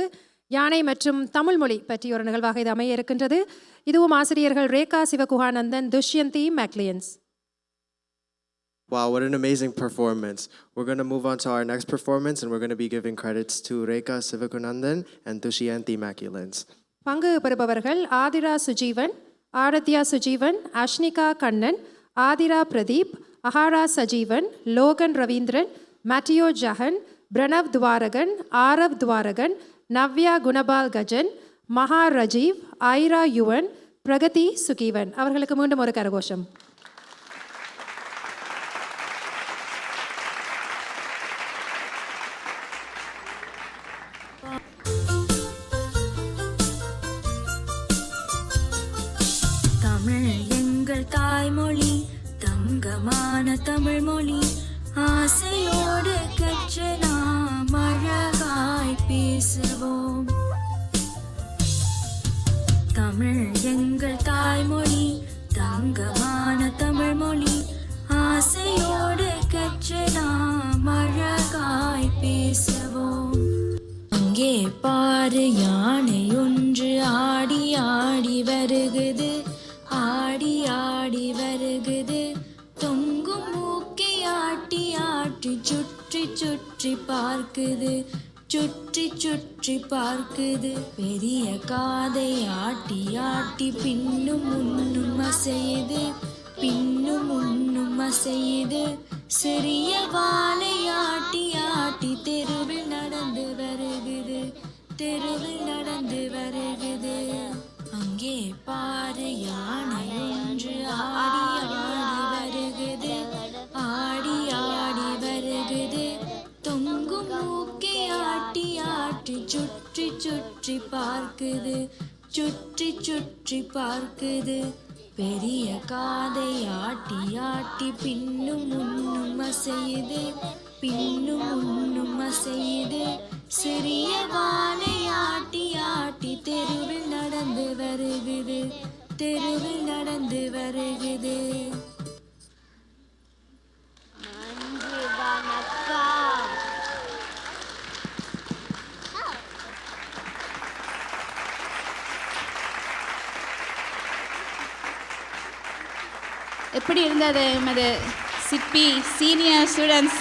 யானை மற்றும் தமிழ் மொழி பற்றிய ஒரு நிகழ்வாக இது அமைய இருக்கின்றது. இதுவும் ஆசிரியர்கள் Rekha சிவகுஹானந்தன், Dushyanthi மேக்லியன்ஸ். Wow, what an amazing performance. We're going to move on to our next performance and we're going to be giving credits to Reka Sivakunandan and Dushyanti Maculans. பங்கு பெறுபவர்கள் ஆதிரா சுஜீவன், ஆரத்யா சுஜீவன், அஷ்னிகா கண்ணன், ஆதிரா பிரதீப், அஹாரா சஜீவன், லோகன் ரவீந்திரன், மேட்டியோ ஜஹன், பிரணவ் துவாரகன், ஆரவ் துவாரகன், நவ்யா குணபால் கஜன், மகா ரஜீவ், ஐரா யுவன், பிரகதி சுகீவன். அவர்களுக்கு மீண்டும் ஒரு கரகோஷம். தாய்மொழி தங்கமான தமிழ் மொழி ஆசையோடு கற்று நாம் அழகாய் பேசுவோம். தமிழ் எங்கள் தாய்மொழி தங்கமான தமிழ் மொழி ஆசையோடு கற்று நாம் அழகாய் பேசுவோம். அங்கே பாரு யானை ஒன்று ஆடி ஆடி வருகுது, ஆடி ஆடி வருகுது, தொங்கும் மூக்கை ஆட்டி ஆட்டி சுற்றி சுற்றி பார்க்குது, சுற்றி சுற்றி பார்க்குது. பெரிய காதை ஆட்டி ஆட்டி பின்னும் முன்னும் அசையுது, பின்னும் முன்னும் அசையுது. சிறிய வாளை ஆட்டி ஆட்டி தெருவில் நடந்து வருகுது, தெருவில் நடந்து வருகுது. அங்கே பாரு யானை ஒன்று ஆடி ஆடி வருகுது, ஆடி ஆடி வருகுது, தொங்கும் மூக்கை ஆட்டி ஆட்டி சுற்றி சுற்றி பார்க்குது, சுற்றி சுற்றி பார்க்குது. பெரிய காதை ஆட்டி ஆட்டி பின்னும் முன்னும் அசையுது, பின்னும் முன்னும் அசையுது. சிறிய வாளை ஆட்டி ஆட்டி தெருவில் நடந்து வருகுது, தெருவில் நடந்து வருகுது. எப்படி இருந்தது எமது சிற்பி சீனியர் ஸ்டூடெண்ட்ஸ்?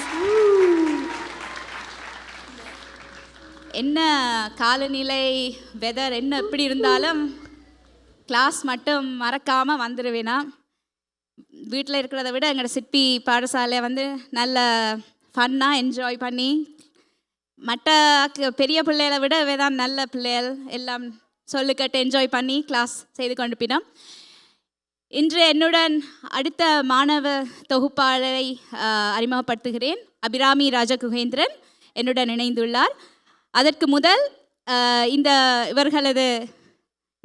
என்ன காலநிலை வெதர் என்ன எப்படி இருந்தாலும் கிளாஸ் மட்டும் மறக்காமல் வந்துடுவேனா. வீட்டில் இருக்கிறத விட எங்களோட சிற்பி பாடசாலை வந்து நல்ல ஃபன்னாக என்ஜாய் பண்ணி மற்ற பெரிய பிள்ளைகளை விட தான் நல்ல பிள்ளைகள் எல்லாம் சொல்லிக்கட்டு என்ஜாய் பண்ணி கிளாஸ் செய்து கொண்டு போனோம். இன்று என்னுடன் அடுத்த மாணவ தொகுப்பாளரை அறிமுகப்படுத்துகிறேன். அபிராமி ராஜகுகேந்திரன் என்னுடன் இணைந்துள்ளார். அதற்கு முதல் இந்த இவர்களது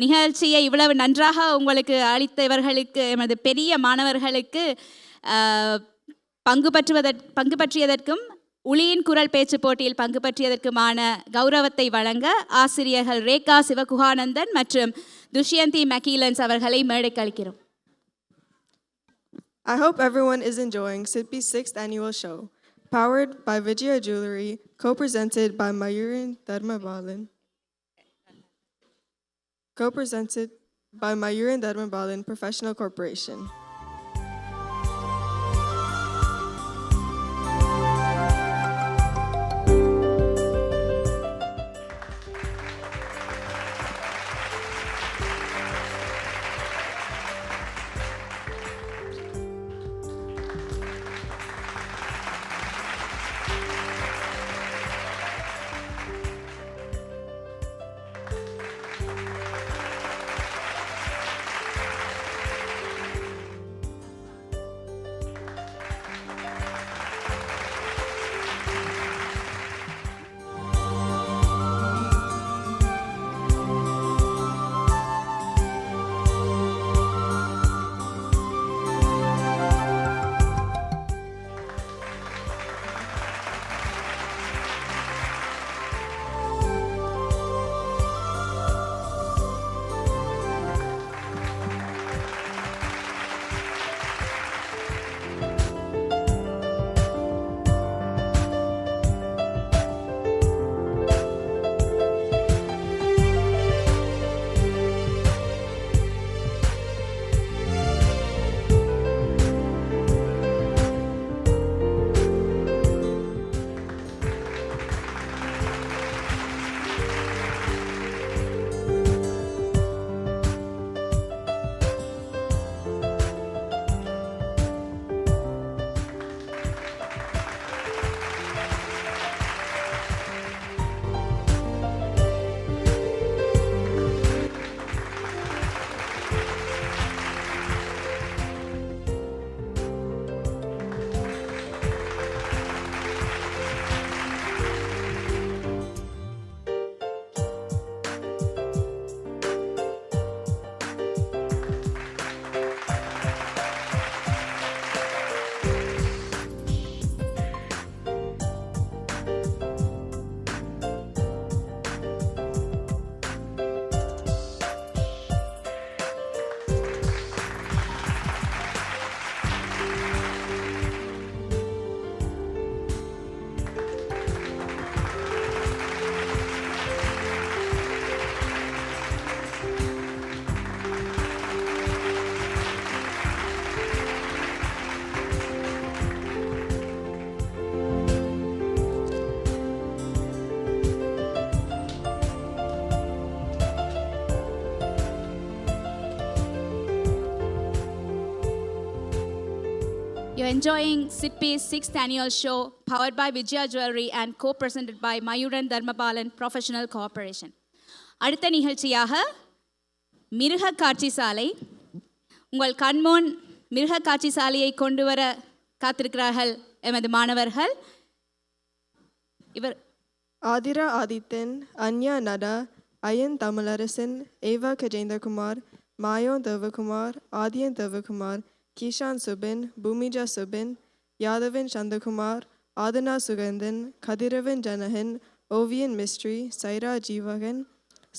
நிகழ்ச்சியை இவ்வளவு நன்றாக உங்களுக்கு அளித்த இவர்களுக்கு எமது பெரிய மாணவர்களுக்கு பங்கு பற்றியதற்கும் உளியின் குரல் பேச்சு போட்டியில் பங்கு பற்றியதற்குமான கௌரவத்தை வழங்க ஆசிரியர்கள் ரேகா சிவகுகானந்தன் மற்றும் துஷ்யந்தி மக்கீலன்ஸ் அவர்களை மேடைக்கு அளிக்கிறோம். I hope everyone is enjoying SIDP's 6th annual show, powered by Vijaya Jewelry, co-presented by Mayuran Dharmabalan. Co-presented by Mayuran Dharmabalan Professional Corporation. You're enjoying SIDP's 6th annual show, powered by Vijaya Jewelry and co-presented by Mayuran Dharmabalan Professional Corporation. அடுத்த நிகழ்ச்சியாக மிருக காட்சி சாலை. உங்கள் கண்முன் மிருக காட்சி சாலையை கொண்டு வர காத்திருக்கிறார்கள் எமது மாணவர்கள். இவர் ஆதிரா ஆதித்தன், அன்யா நடா, அயன் தமிழரசன், ஏவா கஜேந்திரகுமார், மாயோன் தேவகுமார், ஆதியன் தேவகுமார், கிஷான் சுபின், பூமிஜா சுபின், யாதவன் சந்தகுமார், ஆதனா சுகந்தன், கதிரவன் ஜனகன், ஓவியன் மிஸ்ட்ரி, சைரா ஜீவகன்,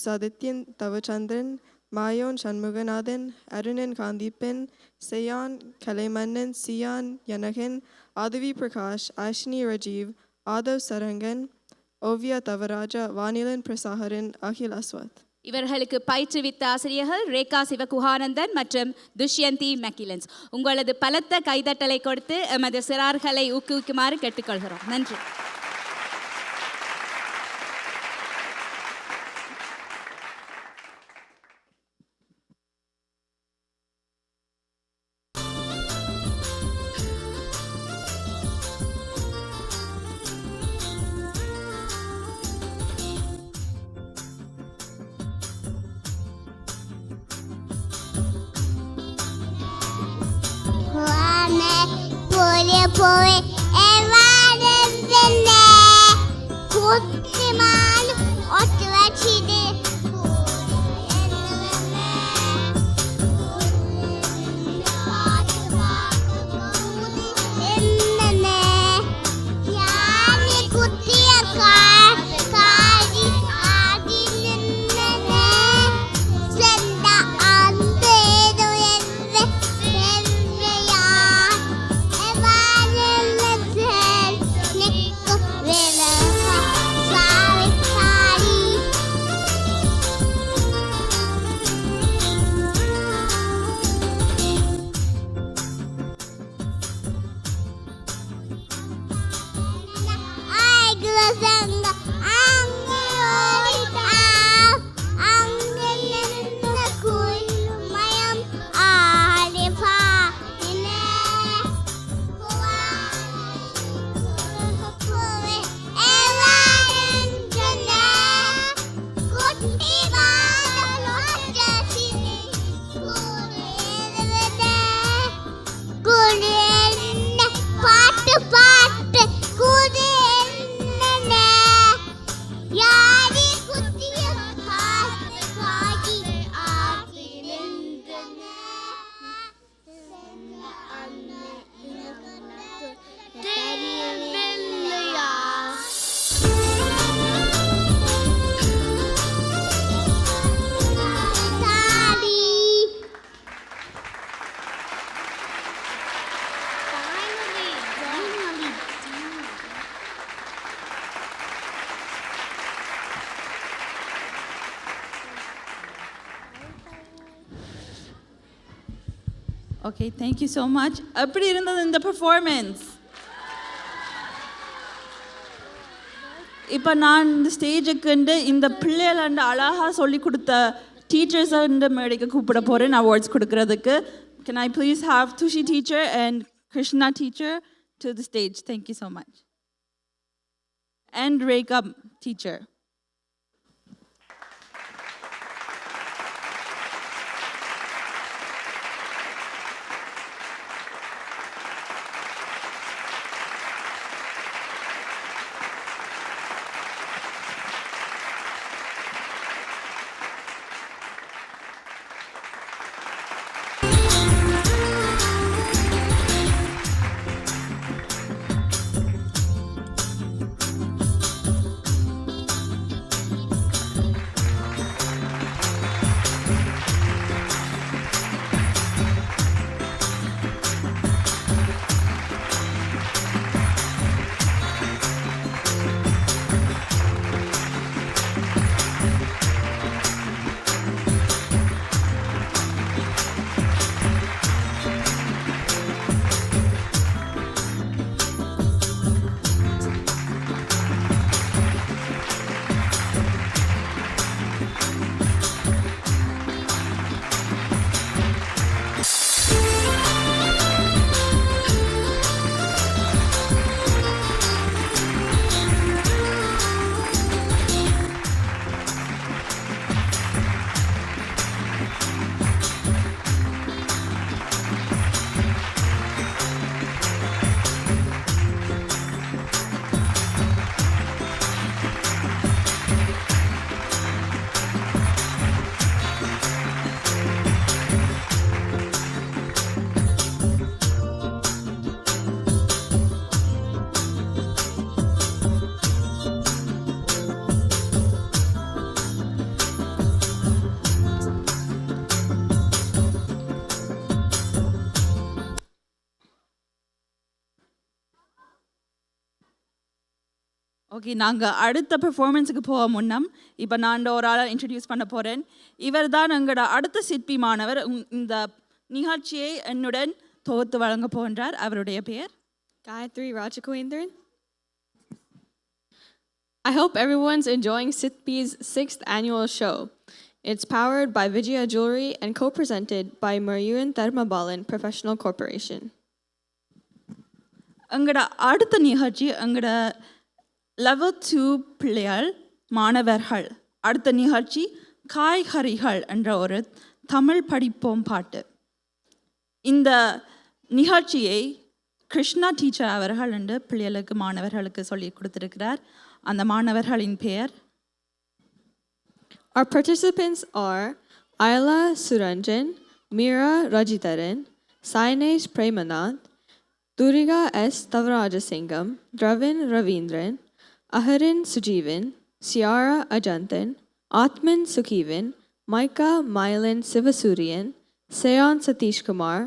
சதித்யன் தவச்சந்திரன், மாயோன் சண்முகநாதன், அருணன் காந்திப்பன், சயான் கலைமன்னன், சியான் யனகன், ஆதவி பிரகாஷ், ஆஷ்னி ரஜீவ், ஆதவ் சரங்கன், ஓவியா தவராஜா, வானிலன் பிரசாகரன், அகில் அஸ்வத். இவர்களுக்கு பயிற்றுவித்த ஆசிரியர்கள் ரேகா சிவகுஹானந்தன் மற்றும் துஷ்யந்தி மெக்கிலன்ஸ். உங்களது பலத்த கைதட்டலை கொடுத்து எமது சிறார்களை ஊக்குவிக்குமாறு கேட்டுக்கொள்கிறோம். நன்றி. Okay, thank you so much. எப்படி இருந்தது இந்த பெர்ஃபார்மன்ஸ்? இப்போ நான் இந்த ஸ்டேஜுக்கு இந்த பிள்ளைகள் அழகாக சொல்லி கொடுத்த டீச்சர்ஸை இந்த மேடைக்கு கூப்பிட போகிறேன் அவார்ட்ஸ் கொடுக்கறதுக்கு. Can I please have Tushi teacher and Krishna teacher to the stage? Thank you so much. And Rekha teacher. Okay, நாங்கள் அடுத்த பெர்ஃபார்மன்ஸுக்கு போக முன்னம் இப்போ நான் ஒரு ஆளை இன்ட்ரடியூஸ் பண்ண போகிறேன். இவர் தான் எங்களோட அடுத்த சிற்பி மாணவர். இந்த நிகழ்ச்சியை என்னுடன் தொகுத்து வழங்க போகின்றார். அவருடைய பெயர் Gayatri Rajakoendran. I hope everyone's enjoying SITP's 6th annual show. It's powered by Vijaya Jewelry and co-presented by Mayuran Dharmabalan Professional Corporation. எங்களோட அடுத்த நிகழ்ச்சி எங்களோட லெவல் 2 பிள்ளைகள் மாணவர்கள் அடுத்த நிகழ்ச்சி காய்கறிகள் என்ற ஒரு தமிழ் படிப்போம் பாட்டு. இந்த நிகழ்ச்சியை கிருஷ்ணா டீச்சர் அவர்கள் என்று பிள்ளைகளுக்கு மாணவர்களுக்கு சொல்லி கொடுத்திருக்கிறார். அந்த மாணவர்களின் பெயர் Our participants are Ayla Suranjan, Meera Rajitharan, Sainesh Premanath, Duriga S. Tavarajasingam, Dravin Ravindran, Aharin Sujeevan, Ciara Ajantan, Atman Sukhivan, Maika Mylan Sivasurian, Seon Satish Kumar,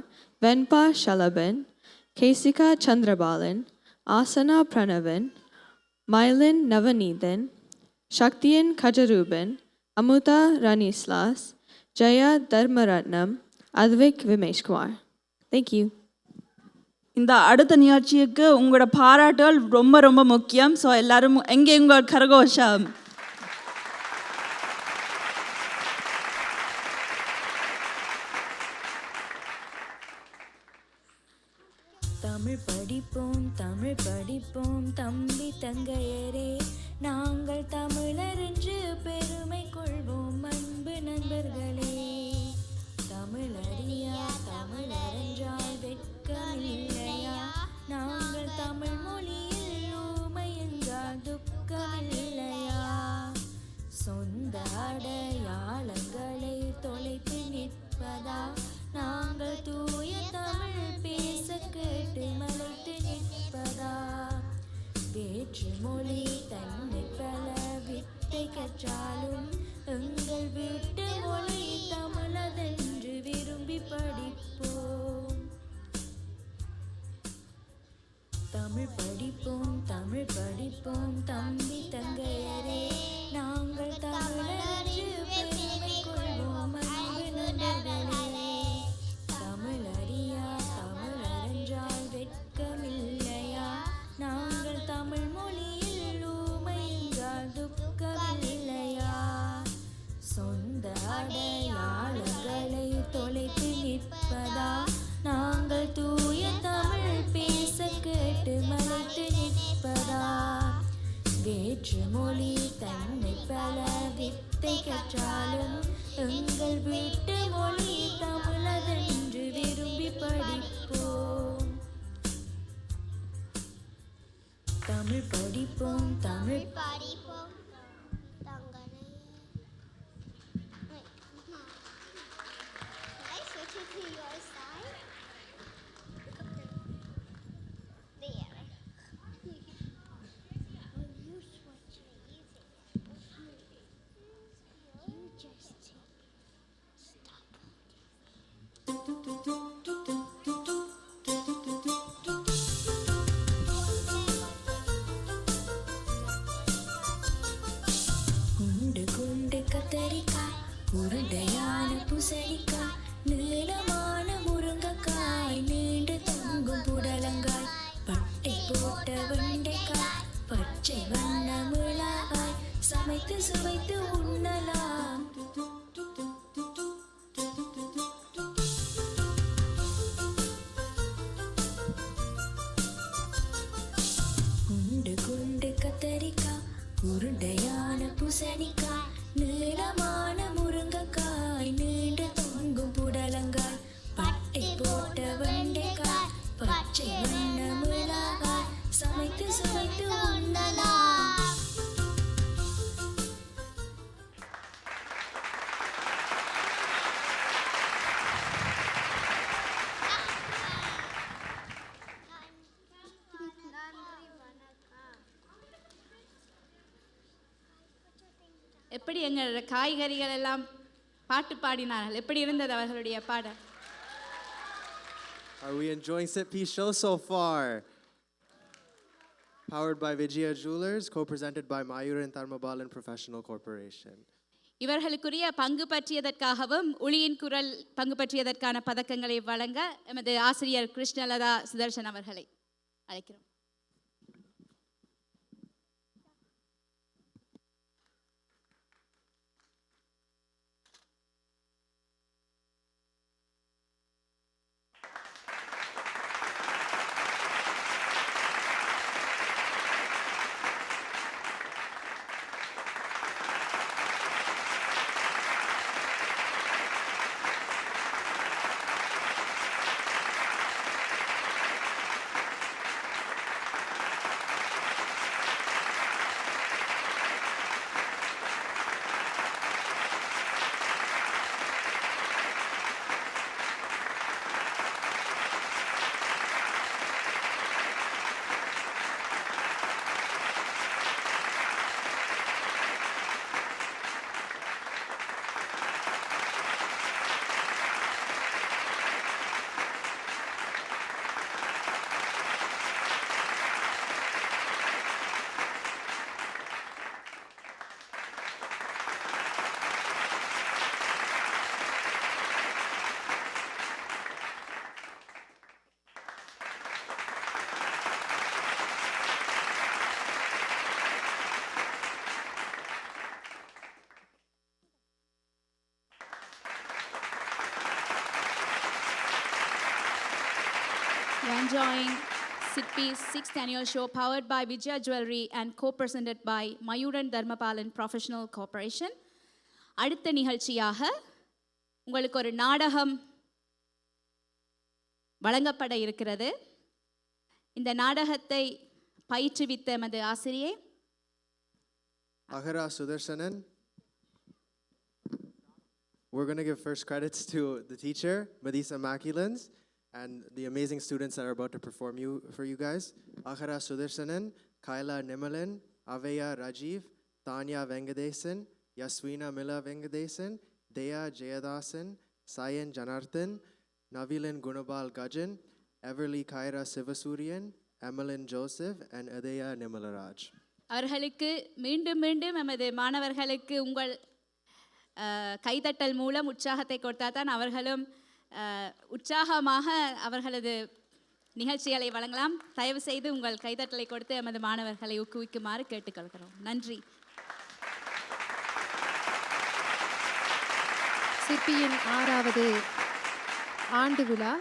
Venpa Shalaban, Kesika Chandrabalan, Asana Pranavan, Mylan Navanithan, Shaktian Kajaruban, Amuta Ranislas, Jaya Dharmaratnam, Advik Vimesh Kumar. Thank you. இந்த அடுத்த நிகழ்ச்சிக்கு உங்களோட பாராட்டுகள் ரொம்ப ரொம்ப முக்கியம். So எல்லாரும் எங்கே உங்கள் கரகோஷம்? தமிழ் படிப்போம் தம்பி தங்கையரே, நாங்கள் தமிழர் என்று பெருமை கொள்வோம் அன்பு நண்பர்களே. தமிழறியா தமிழரென்றால் வெட்கமில்லையா, நாங்கள் தமிழ் மொழியில் ஊமை என்றால் துக்கமில்லையா. சொந்த அடையாளங்களை தொலைத்து நிற்பதா, நாங்கள் தூய தமிழ் பேச கேட்டு மலைத்து நிற்பதா. வேற்று மொழி தன்னை பல வித்தை கற்றாலும் எங்கள் வீட்டு மொழி தமிழதென்று விரும்பி படிப்போம். தமிழ் படிப்போம் தம்பி தங்கையரே, நாங்கள் தமிழர் பெருமை கொள்வோம் அன்பு நண்பர்களே. தமிழறியா தமிழரென்றால் வெட்கமில்லையா, நாங்கள் தமிழ் மொழியில் ஊமை என்றால் துக்கமில்லையா. சொந்த அடையாளங்களை தொலைத்து நிற்பதா, நாங்கள் தூய தமிழ் பேச கேட்டு மலைத்து நிற்பதா. வேற்று மொழி தன்னை பல வித்தை கற்றாலும் எங்கள் வீட்டு மொழி தமிழதென்று விரும்பி படிப்போம். தமிழ் படிப்போம் குண்டு கத்தரிக்காய், உருண்டையான பூசணிக்காய், நீளமான முருங்கைக்காய், நீண்டு தொங்கும் புடலங்காய், பட்டை போட்ட வெண்டைக்காய், பச்சை வண்ண மிளகாய், சமைத்து சுவைத்து உண்ணலாம். குண்டு கத்தரிக்காய், உருண்டையான பூசணிக்காய், நீளமான முருங்கைக்காய், நீண்டு தொங்கும் புடலங்காய், பட்டை போட்ட வெண்டைக்காய், பச்சை வண்ண மிளகாய், சமைத்து சுவைத்து உண்ணலாம். எப்படி எங்களோட காய்கறிகள் எல்லாம் பாட்டு பாடினார்கள்? எப்படி இருந்தது அவர்களுடைய பாடல்? Are we enjoying SITP's show so far? Powered by Vijaya Jewelers, co-presented by Mayuran Tharmabalan Professional Corporation. இவர்களுக்குரிய பங்கு பற்றியதற்காகவும் ஒளியின் குரல் பங்கு பற்றியதற்கான பதக்கங்களை வழங்க எமது ஆசிரியர் கிருஷ்ணலதா சுதர்ஷன் அவர்களை அழைக்கிறோம். We're enjoying SIDP's 6th annual show powered by Vijaya Jewelry and co-presented by Mayuran Dharmapalan Professional Corporation. அடுத்த நிகழ்ச்சியாக உங்களுக்கு ஒரு நாடகம் வழங்கப்பட இருக்கிறது. இந்த நாடகத்தை பயிற்றுவித்த எமது ஆசிரியை Aghara Sudarshanan. We're going to give first credits to the teacher, Madisa Makulans, and the amazing students that are about to perform for you guys. Aghara Sudarshanan, Kaila Nimalan, Aveya Rajiv, Tanya Vengadesan, Yaswina Mila Vengadesan, Dea Jayadasan, Sayan Janarthan, Navilan Gunabal Gajan, Everly Kaira Sivasurian, Emeline Joseph, and Adeya Nimalaraj. அவர்களுக்கு மீண்டும் மீண்டும் எமது மாணவர்களுக்கு உங்கள் கைதட்டல் மூலம் உற்சாகத்தை கொடுத்தால் தான் அவர்களும் உற்சாகமாக அவர்களது நிகழ்ச்சிகளை வழங்கலாம். தயவு செய்து உங்கள் கைதட்டலை கொடுத்து எமது மாணவர்களை ஊக்குவிக்குமாறு கேட்டுக்கொள்கிறோம். நன்றி. சிற்பியின் 6வது ஆண்டு விழா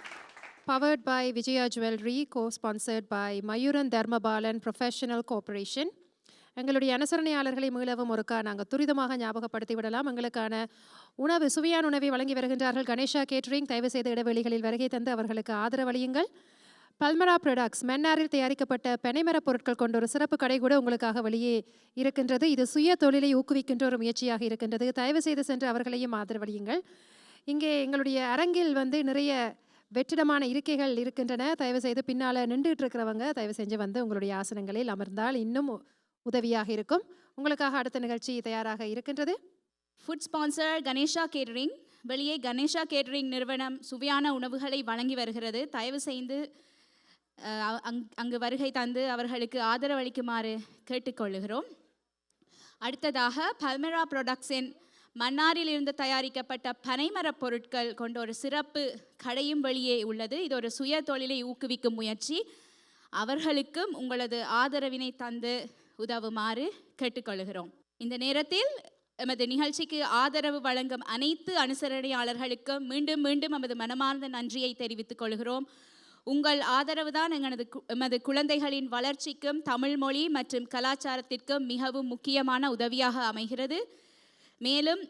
powered by Vijaya Jewelry, co-sponsored by Mayuran Dharmabalan Professional Corporation. எங்களுடைய அனுசரணையாளர்களை மீளவும் ஒருக்கா நாங்கள் துரிதமாக ஞாபகப்படுத்தி விடலாம். எங்களுக்கான உணவு சுவையான உணவை வழங்கி வருகின்றார்கள் கணேஷா கேட்டரிங். தயவு செய்த இடைவெளிகளில் வருகை தந்து அவர்களுக்கு ஆதரவளியுங்கள். பல்மரா ப்ராடக்ட்ஸ் மன்னாரில் தயாரிக்கப்பட்ட பனைமர பொருட்கள் கொண்ட ஒரு சிறப்பு கடை கூட உங்களுக்காக வெளியே இருக்கின்றது. இது சுய தொழிலை ஊக்குவிக்கின்ற ஒரு முயற்சியாக இருக்கின்றது. தயவு செய்து சென்று அவர்களையும் ஆதரவளியுங்கள். இங்கே எங்களுடைய அரங்கில் நிறைய வெற்றிடமான இருக்கைகள் இருக்கின்றன. தயவு செய்து பின்னால் நின்றுட்டு இருக்கிறவங்க தயவு செஞ்சு உங்களுடைய ஆசனங்களில் அமர்ந்தால் இன்னும் உதவியாக இருக்கும். உங்களுக்காக அடுத்த நிகழ்ச்சி தயாராக இருக்கின்றது. Food sponsor Ganesha catering. வெளியே கணேஷா கேட்டரிங் நிறுவனம் சுவையான உணவுகளை வழங்கி வருகிறது. தயவு செய்து அங்கு வருகை தந்து அவர்களுக்கு ஆதரவளிக்குமாறு கேட்டுக்கொள்கிறோம். அடுத்ததாக பல்மெரா ப்ராடக்ட்ஸின் மன்னாரில் இருந்து தயாரிக்கப்பட்ட பனைமரப் பொருட்கள் கொண்ட ஒரு சிறப்பு கடையும் வெளியே உள்ளது. இது ஒரு சுய தொழிலை ஊக்குவிக்கும் முயற்சி. அவர்களுக்கும் உங்களது ஆதரவினை தந்து உதவுமாறு கேட்டுக்கொள்கிறோம். இந்த நேரத்தில் எமது நிகழ்ச்சிக்கு ஆதரவு வழங்கும் அனைத்து அனுசரணையாளர்களுக்கும் மீண்டும் மீண்டும் எமது மனமார்ந்த நன்றியை தெரிவித்துக் கொள்கிறோம். உங்கள் ஆதரவு தான் எமது குழந்தைகளின் வளர்ச்சிக்கும் தமிழ் மொழி மற்றும் கலாச்சாரத்திற்கும் மிகவும் முக்கியமான உதவியாக அமைகிறது. மேலும்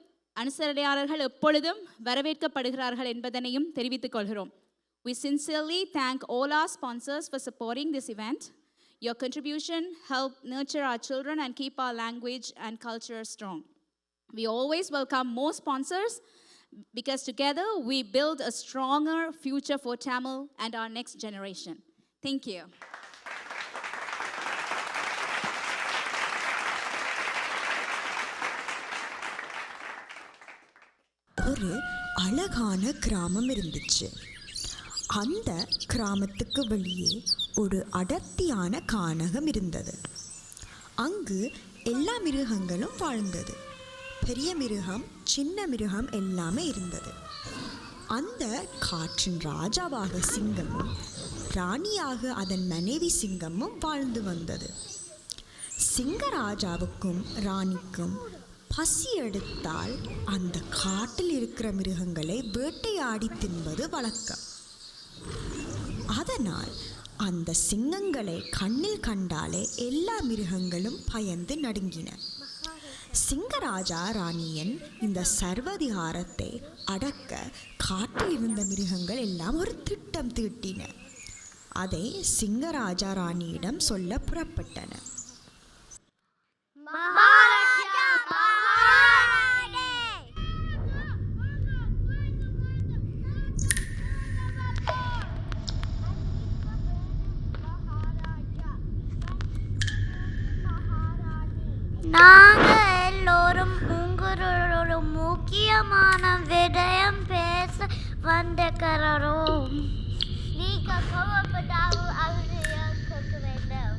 அனுசரணையாளர்கள் எப்பொழுதும் வரவேற்கப்படுகிறார்கள் என்பதனையும் தெரிவித்துக் கொள்கிறோம். We sincerely thank all our sponsors for supporting this event. Your contribution helped nurture our children and keep our language and culture strong. We always welcome more sponsors because together we build a stronger future for Tamil and our next generation. Thank you. ஒரு அழகான கிராமம் இருந்துச்சு. அந்த கிராமத்துக்கு வெளியே ஒரு அடர்த்தியான கானகம் இருந்தது. அங்கு எல்லா மிருகங்களும் வாழ்ந்தது. பெரிய மிருகம், சின்ன மிருகம் எல்லாமே இருந்தது. அந்த காற்றின் ராஜாவாக சிங்கமும் ராணியாக அதன் மனைவி சிங்கமும் வாழ்ந்து வந்தது. சிங்கராஜாவுக்கும் ராணிக்கும் பசி எடுத்தால் அந்த காட்டில் இருக்கிற மிருகங்களை வேட்டையாடி தின்பது வழக்கம். அதனால் அந்த சிங்கங்களை கண்ணில் கண்டாலே எல்லா மிருகங்களும் பயந்து நடுங்கின. சிங்கராஜா ராணியன் இந்த சர்வதிகாரத்தை அடக்க காட்டில் இருந்த மிருகங்கள் எல்லாம் ஒரு திட்டம் தீட்டின. அதை சிங்கராஜா ராணியிடம் சொல்ல புறப்பட்டன. நாங்க எல்லோரும் உங்களோட முக்கியமான விடயம் பேச வந்திருக்கிறோம். நீங்க கோவப்படாது கேட்க வேண்டும்.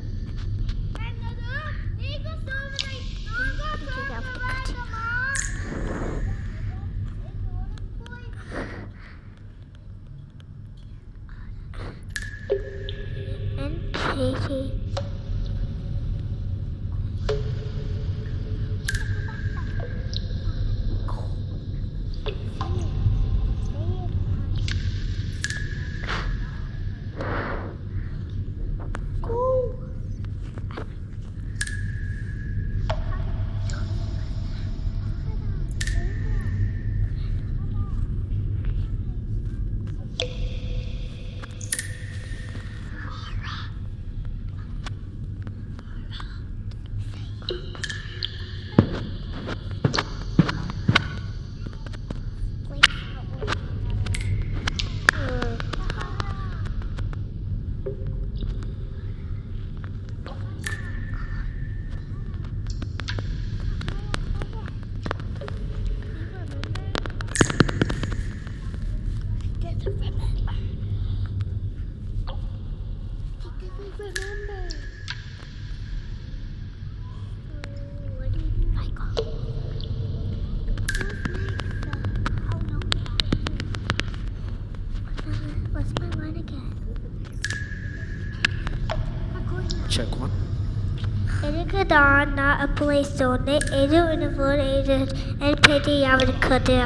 Check one. எனக்கு தான் நான் அப்போவே சொன்னேன். எது உணவு என் பேட்டி அவருக்கு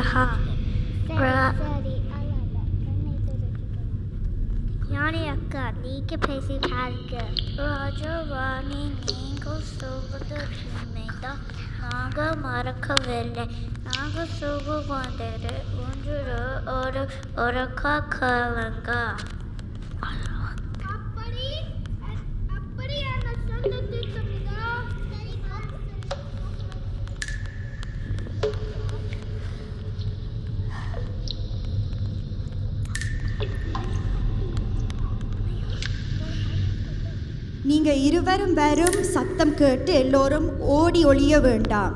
ஞானி அக்கா நீங்க பேசி பாருங்க. ராஜாவாணி நீங்கள் சொல்வது உண்மைதான். நாங்கள் மறக்கவில்லை. நாங்கள் சொல்ல வந்தது ஒன்று ஒரு காலங்க. நீங்க இருவரும் வரும் சத்தம் கேட்டு எல்லோரும் ஓடி ஒளிய வேண்டாம்.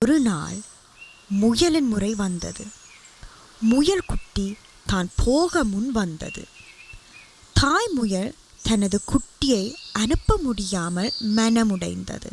ஒரு நாள் முயலின் முறை வந்தது. முயல் குட்டி தான் போக முன் வந்தது. தாய் முயல் தனது குட்டியை அனுப்ப முடியாமல் மனமுடைந்தது.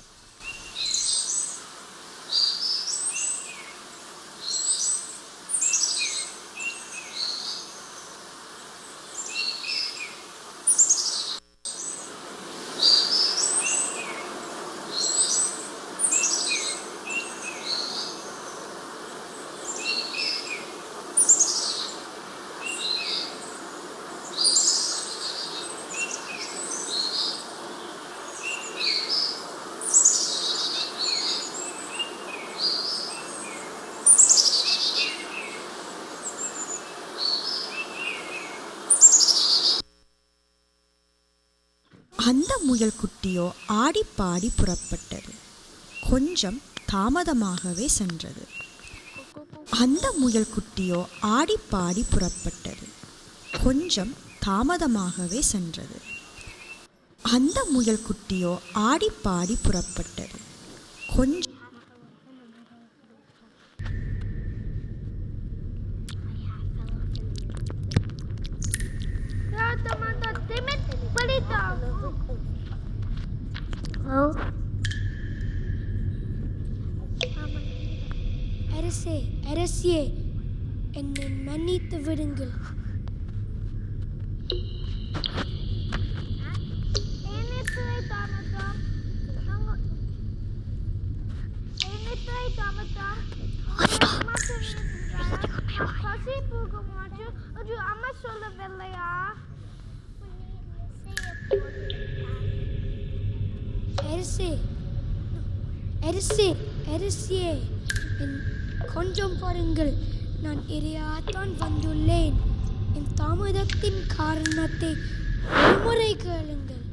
அந்த முயல் குட்டியோ ஆடிப்பாடி புறப்பட்டது. கொஞ்சம் தாமதமாகவே சென்றது. அந்த முயல் குட்டியோ ஆடிப்பாடி புறப்பட்டது. கொஞ்சம் தாமதமாகவே சென்றது. அந்த முயல் குட்டியோ ஆடிப்பாடி புறப்பட்டது. கொஞ்சம் அரசே, அரசியே, என்னை மன்னித்து விடுங்கள். அம்மா சொல்லவில்லையா? அரசே, அரசே, அரசியே, கொஞ்சம் பாருங்கள், நான் இறையாத்தான் வந்துள்ளேன். என் தாமதத்தின் காரணத்தை ஒருமுறை கேளுங்கள்.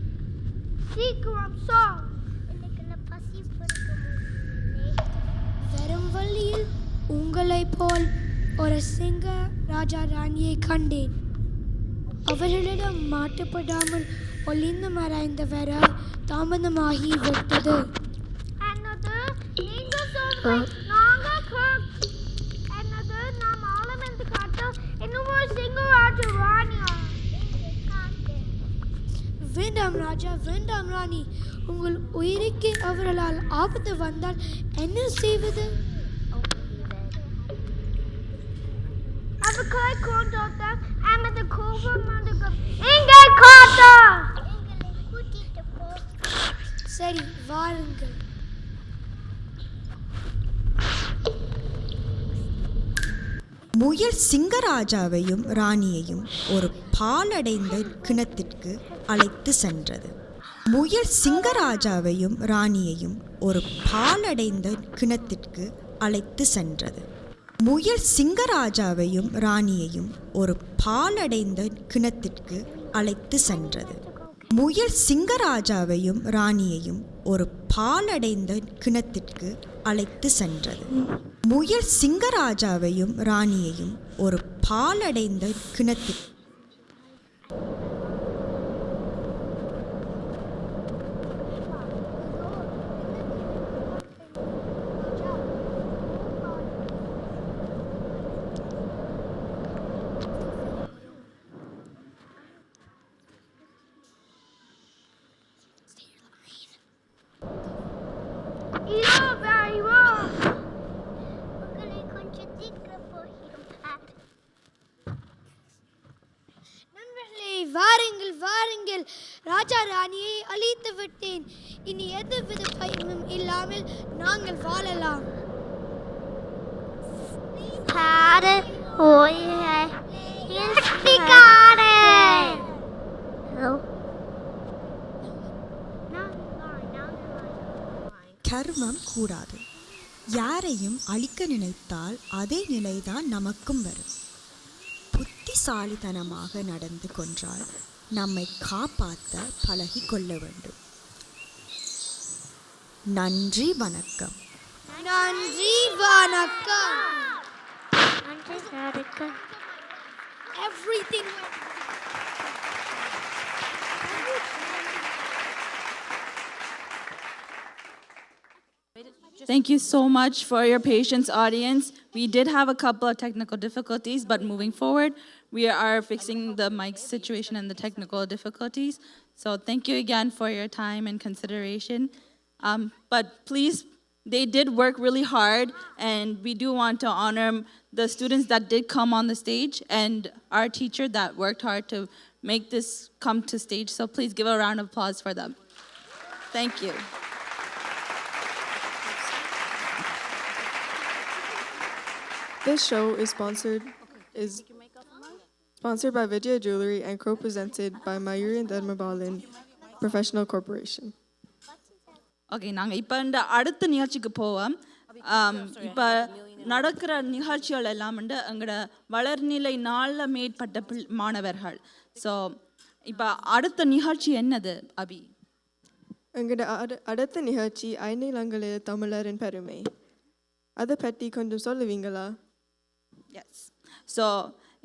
சீக்கிரம் சொல். வரும் வழியில் உங்களைப் போல் ஒரு சிங்க ராஜா ராணியை கண்டேன். அவர்களிடம் மாட்டுப்படாமல் ஒளிந்து மறைந்து வர தாமதமாகி விட்டது. வேண்டாம் ராஜா, வேண்டாம் ராணி. உங்கள் உயிருக்கு அவர்களால் ஆபத்து வந்தால் என்ன செய்வது? சரி, வாருங்கள். முயல் சிங்கராஜாவையும் ராணியையும் ஒரு பாலடைந்த கிணத்திற்கு அழைத்து சென்றது. முயல் சிங்கராஜாவையும் ராணியையும் ஒரு பாலடைந்த கிணத்திற்கு அழைத்து சென்றது. முயல் சிங்கராஜாவையும் ராணியையும் ஒரு பாலடைந்த கிணத்திற்கு அழைத்து சென்றது. முயல் சிங்கராஜாவையும் ராணியையும் ஒரு பாலடைந்த கிணத்திற்கு அழைத்து சென்றது. முயல் சிங்கராஜாவையும் ராணியையும் ஒரு பாலடைந்த கிணத்திற்கு வாருங்கள், வாருங்கள். ராஜா ராணியை அழித்து விட்டேன். இனி எதுவித பயமும் இல்லாமல் நாங்கள் வாழலாம். கர்மம் கூடாது. யாரையும் அழிக்க நினைத்தால் அதே நிலைதான் நமக்கும் வரும். புத்திசாலித்தனமாக நடந்து கொண்டால் நம்மை காப்பாற்ற பழகி கொள்ள வேண்டும். நன்றி, வணக்கம். நன்றி, வணக்கம். Everything. Thank you so much for your patience, audience. We did have a couple of technical difficulties, but moving forward, we are fixing the mic situation and the technical difficulties. So thank you again for your time and consideration. But please, they did work really hard, and we do want to honor the students that did come on the stage and our teacher that worked hard to make this come to stage. So please give a round of applause for them. Thank you. This show is sponsored by Vijaya Jewelry and co-presented by Mayuri and Dharmabalan Professional Corporation. Okay, நாங்கள் இப்போ இந்த அடுத்த நிகழ்ச்சிக்கு போவோம். இப்போ நடக்கிற நிகழ்ச்சிகள் எல்லாம் எங்களோட வளர்நிலை நாளில் மேற்பட்ட மாணவர்கள். ஸோ இப்போ அடுத்த நிகழ்ச்சி என்னது அபி? எங்களோட அடுத்த நிகழ்ச்சி ஐநிலங்களில் தமிழரின் பெருமை. அதை பற்றி கொஞ்சம் சொல்லுவீங்களா? எஸ். ஸோ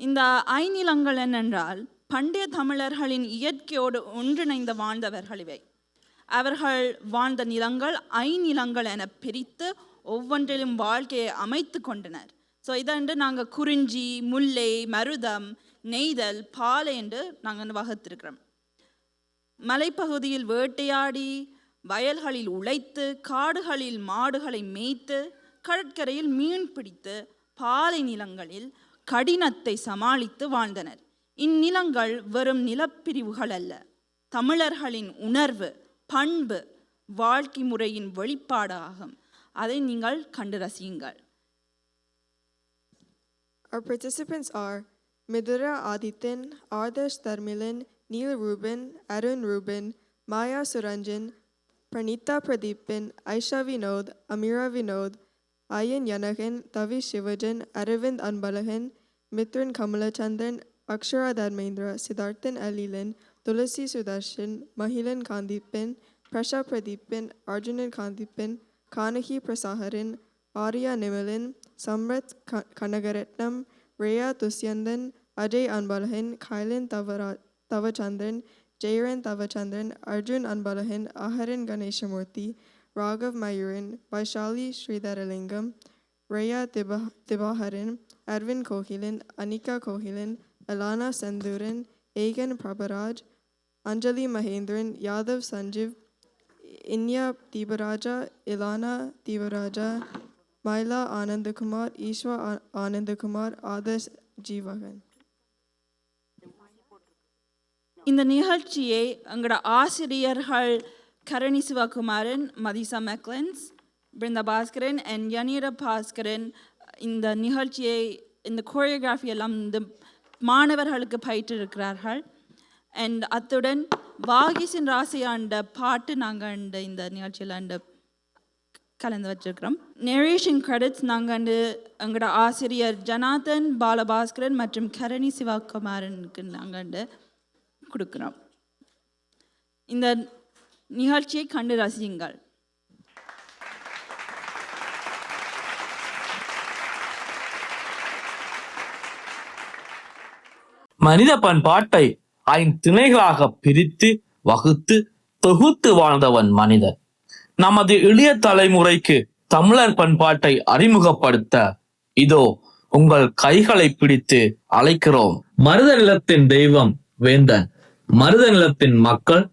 இந்த ஐநிலங்கள் என்னென்றால் பண்டைய தமிழர்களின் இயற்கையோடு ஒன்றிணைந்த வாழ்ந்தவர்கள் இவை. அவர்கள் வாழ்ந்த நிலங்கள் ஐநிலங்கள் என பிரித்து ஒவ்வொன்றிலும் வாழ்க்கையை அமைத்து கொண்டனர். ஸோ இதன்று நாங்கள் குறிஞ்சி, முல்லை, மருதம், நெய்தல், பாலை என்று நாங்கள் வகுத்திருக்கிறோம். மலைப்பகுதியில் வேட்டையாடி, வயல்களில் உழைத்து, காடுகளில் மாடுகளை மேய்த்து, கடற்கரையில் மீன் பிடித்து, பாலை நிலங்களில் கடினத்தை சமாளித்து வாழ்ந்தனர். இந்நிலங்கள் வெறும் நிலப்பிரிவுகள் அல்ல, தமிழர்களின் உணர்வு, பண்பு, வாழ்க்கை முறையின் வெளிப்பாடு ஆகும். அதை நீங்கள் கண்டு ரசியுங்கள். Our participants are Midura Adityan, Ardesh Dharmilan, Neil Rubin, Arun Rubin, Maya Suranjan, Pranita Pradeepin, Aisha Vinod, Amira Vinod, Ayan Yanagan, Davi Shivajan, Aravind Anbalahan, Mithran Kamalachandran, Akshara Dharmendra, Siddharthan Alilan, Tulasi Sudarshan, Mahilan Kandipin, Prasha Pradeepin, Arjunan Kandipin, Kanahi Prasaharan, Arya Nimalin, Samrat Kanagaratnam, Rhea Tusyandan, Ajay Anbalahan, Kailan Tavachandran, Jairan Tavachandran, Arjun Anbalahan, Aharan Ganeshamurthy, Raghav Mayuran, Vaishali Sridharalingam, Rhea Dibaharan, Arvind Kohilan, Anika Kohilan, Alana Sandhuran, Egan Prabharaj, Anjali Mahendran, Yadav Sanjiv, Inya Dibaraja, Ilana Dibaraja, Maila Anandakumar, Ishwa Anandakumar, Adarsh Jeevagan. இந்த நிகழ்ச்சியை எங்களோட ஆசிரியர்கள் கரணி Sivakumaran, Matheesha மெக்லன்ஸ், Brinda Bhaskaran and யனீரா Bhaskaran இந்த நிகழ்ச்சியை, இந்த choreography எல்லாம் இந்த மாணவர்களுக்கு பயிற்றிருக்கிறார்கள். அண்ட் அத்துடன் வாகிசின் ராசியாண்ட பாட்டு நாங்கள் இந்த நிகழ்ச்சியில் கலந்து வச்சிருக்கிறோம். நரேஷன் கிரெடிட்ஸ் நாங்கள் எங்களோட ஆசிரியர் ஜனாதன் பாலபாஸ்கரன் மற்றும் கரணி சிவகுமாரனுக்கு நாங்கள் கொடுக்குறோம். இந்த நிகழ்ச்சியை கண்டு ரசியுங்கள். மனித பண்பாட்டை 5 திணைகளாக பிரித்து வகுத்து தொகுத்து வாழ்ந்தவன் மனிதன். நமது இளைய தலைமுறைக்கு தமிழர் பண்பாட்டை அறிமுகப்படுத்த இதோ உங்கள் கைகளை பிடித்து அழைக்கிறோம். மருத நிலத்தின் தெய்வம் வேந்தன். மருத நிலத்தின் மக்கள்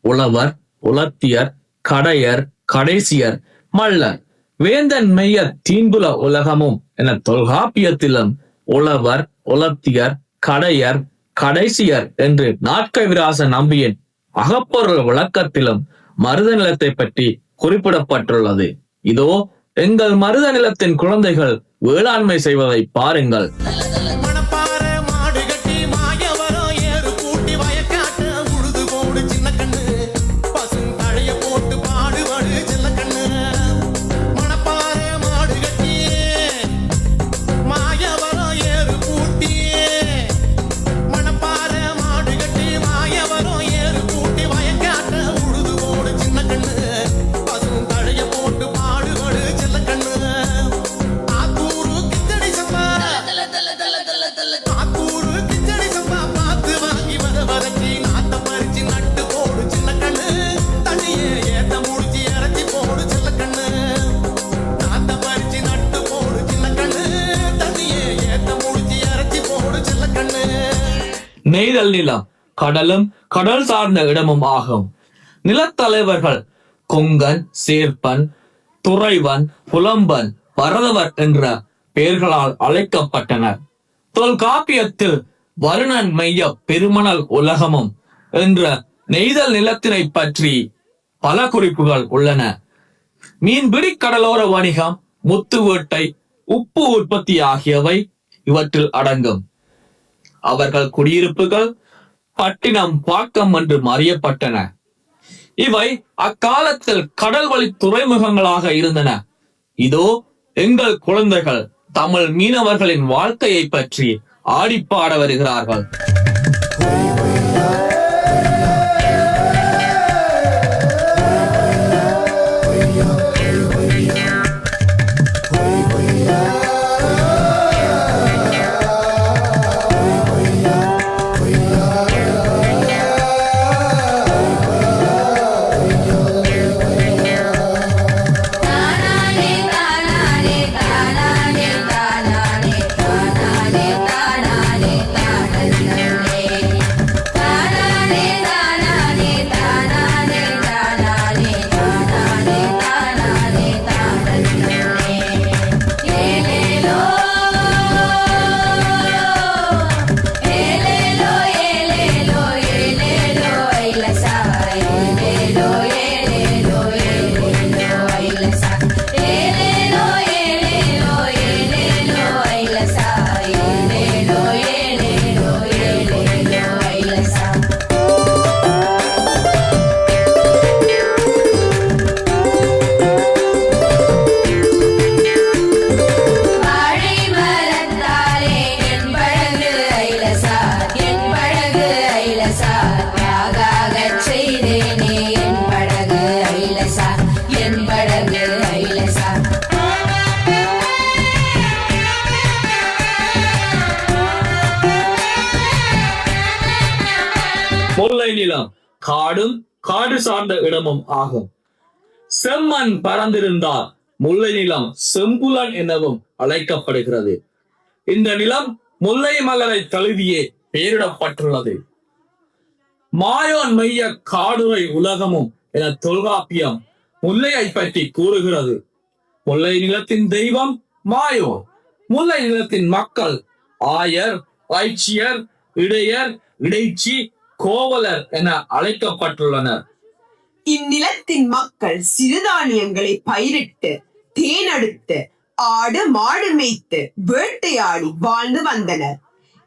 உழவர், உலத்தியர், கடையர், கடைசியர், மல்லர். வேந்தன் மெய்ய தீன்புல உலகமும் என தொல்காப்பியத்திலும் உழவர், உலத்தியர், கடையர், கடைசியர் என்று நாட்கவிராச நம்பியின் அகப்பொருள் விளக்கத்திலும் மருத நிலத்தை பற்றி குறிப்பிடப்பட்டுள்ளது. இதோ எங்கள் மருத நிலத்தின் குழந்தைகள் வேளாண்மை செய்வதை பாருங்கள். நெய்தல் நிலம் கடலும் கடல் சார்ந்த இடமும் ஆகும். நிலத்தலைவர்கள் கொங்கன், சேர்ப்பன், துறைவன், புலம்பன், பரதவர் என்ற பெயர்களால் அழைக்கப்பட்டனர். தொல்காப்பியத்தில் வருணன் மெய்ய பெருமணல் உலகமும் என்ற நெய்தல் நிலத்தினை பற்றி பல குறிப்புகள் உள்ளன. மீன்பிடி கடலோர வணிகம், முத்து வேட்டை, உப்பு உற்பத்தி ஆகியவை இவற்றில் அடங்கும். அவர்கள் குடியிருப்புகள் பட்டினம், பாக்கம் என்று அறியப்பட்டன. இவை அக்காலத்தில் கடல் வழி துறைமுகங்களாக இருந்தன. இதோ எங்கள் குழந்தைகள் தமிழ் மீனவர்களின் வாழ்க்கையை பற்றி ஆடிப்பாட வருகிறார்கள். காடும் காடு சார்ந்த இடமும் ஆகும். செம்மண் பறந்திருந்தால் முல்லை நிலம் செம்புலன் எனவும் அழைக்கப்படுகிறது. இந்த நிலம் முல்லை மலரை தழுவியே பெயரிடப்பட்டுள்ளது. மாயோன் மெய்ய காடுரை உலகமும் என தொல்காப்பியம் முல்லையை பற்றி கூறுகிறது. முல்லை நிலத்தின் தெய்வம் மாயோன். முல்லை நிலத்தின் மக்கள் ஆயர், ஐச்சியர், இடையர், இடைச்சி, கோவலர் என அழைக்கப்பட்டுள்ளனர். இந்நிலத்தின் மக்கள் சிறுதானியங்களை பயிரிட்டு தேனெடுத்து ஆடு மாடு மேய்த்து வேட்டையாடி வாழ்ந்து வந்தனர்.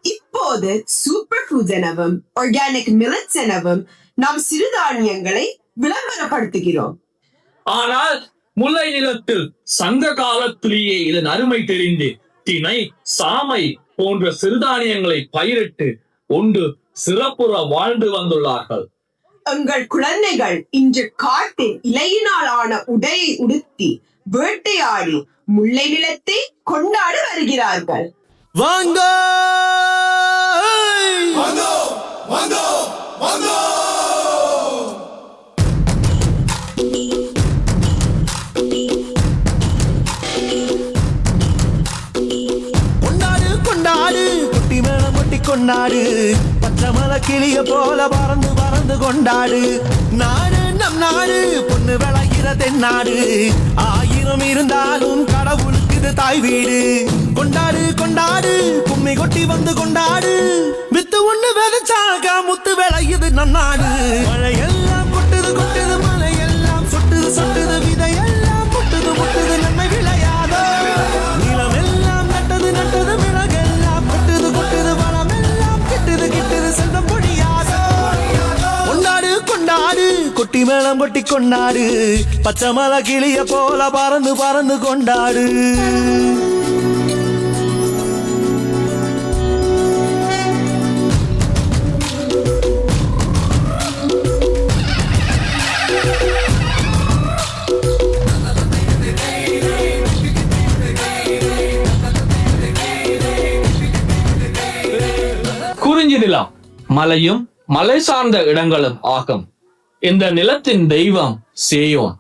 இப்போது சூப்பர் ஃபுட்ஸ் எனவும் ஆர்கானிக் மில்லட்ஸ் எனவும் நாம் சிறுதானியங்களை விளம்பரப்படுத்துகிறோம். ஆனால் முல்லை நிலத்தில் சங்க காலத்திலேயே இதன் அருமை தெரிந்து திணை, சாமை போன்ற சிறுதானியங்களை பயிரிட்டு உண்டு சிறப்புற வாழ்ந்து வந்துள்ளார்கள். எங்கள் குழந்தைகள் இன்று காட்டின் இலையினால் ஆன உடையை உடுத்தி வேட்டையாடி முல்லை நிலத்தை கொண்டாடி வருகிறார்கள். வாங்க கொண்டாடு கொண்டாடு குட்டி மேளம் கொட்டி கொண்டாடு பச்சை மலை கிளிய போல பறந்து பறந்து கொண்டாடு. நாடு நம் நாடு பொண்ணு விளைகிற தென்னாடு. ஆயிரம் இருந்தாலும் கடவுளுக்கு இது தாய் வீடு. கொண்டாடு கொண்டாடு கும்மி கொட்டி வந்து கொண்டாடு. வித்து ஒண்ணு விதைச்சாக முத்து விளையுது நன்னாடு. மழையெல்லாம் கொட்டுது கொட்டுது மலையெல்லாம் சொட்டுது சொட்டுது விதையெல்லாம் முட்டுது முட்டுது நன்மை விளையாதோ. நிலமெல்லாம் நட்டது நட்டது மிளகெல்லாம் கொட்டுது கொட்டுது வளமெல்லாம் கிட்டுது கிட்டுது செல்வம் பொழியாதோ. கொண்டாடு கொண்டாடு கொட்டி மேளம் கொட்டி கொண்டாடு. பச்சை மலை கிளிய போல பறந்து பறந்து கொண்டாடு. குறிஞ்சி நிலம் மலையும் மலை சார்ந்த இடங்களும் ஆகும். இந்த நிலத்தின் தெய்வம் சேயோன்.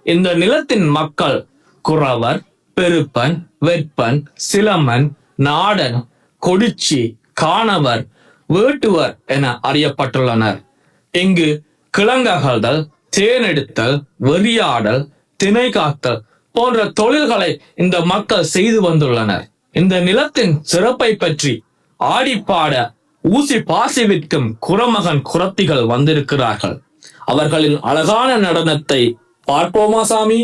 இந்த நிலத்தின் மக்கள் குறவர், பெருப்பன், வெற்பன், சிலமன், நாடன், கொடிச்சி, காணவர், வேட்டுவர் என அறியப்பட்டுள்ளனர். இங்கு கிழங்ககழ்தல், தேனெடுத்தல், வெறியாடல், திணை காத்தல் போன்ற தொழில்களை இந்த மக்கள் செய்து வந்துள்ளனர். இந்த நிலத்தின் சிறப்பை பற்றி ஆடிப்பாட ஊசி பாசி விற்கும் குறமகன் குறத்திகள் வந்திருக்கிறார்கள். அவர்களின் அழகான நடனத்தை பார்ப்போமா சாமி?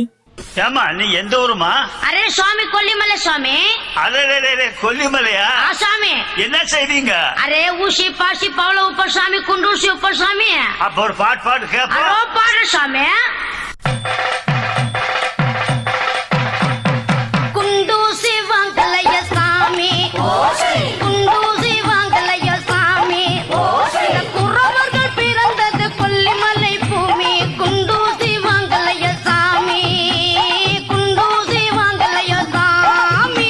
ஏமா நீ எந்த ஊருமா? அரே சுவாமி கொல்லிமலை சுவாமி. அரே கொல்லிமலையா? சாமி என்ன செய்வீங்க? அரே ஊசி பாசி பவள உப்ப சாமி குண்டூசி உப்ப சாமி. அப்ப ஒரு பாட்டு கேப்போம். அரோ பாடு சாமி. குண்டூசி வாங்கலைய சாமி. குண்டூசி வாங்கலைய சாமி. குறவர்கள் பிறந்தது கொல்லிமலை பூமி. குண்டூசி வாங்கலைய சாமி. குண்டூசி வாங்கலைய சாமி.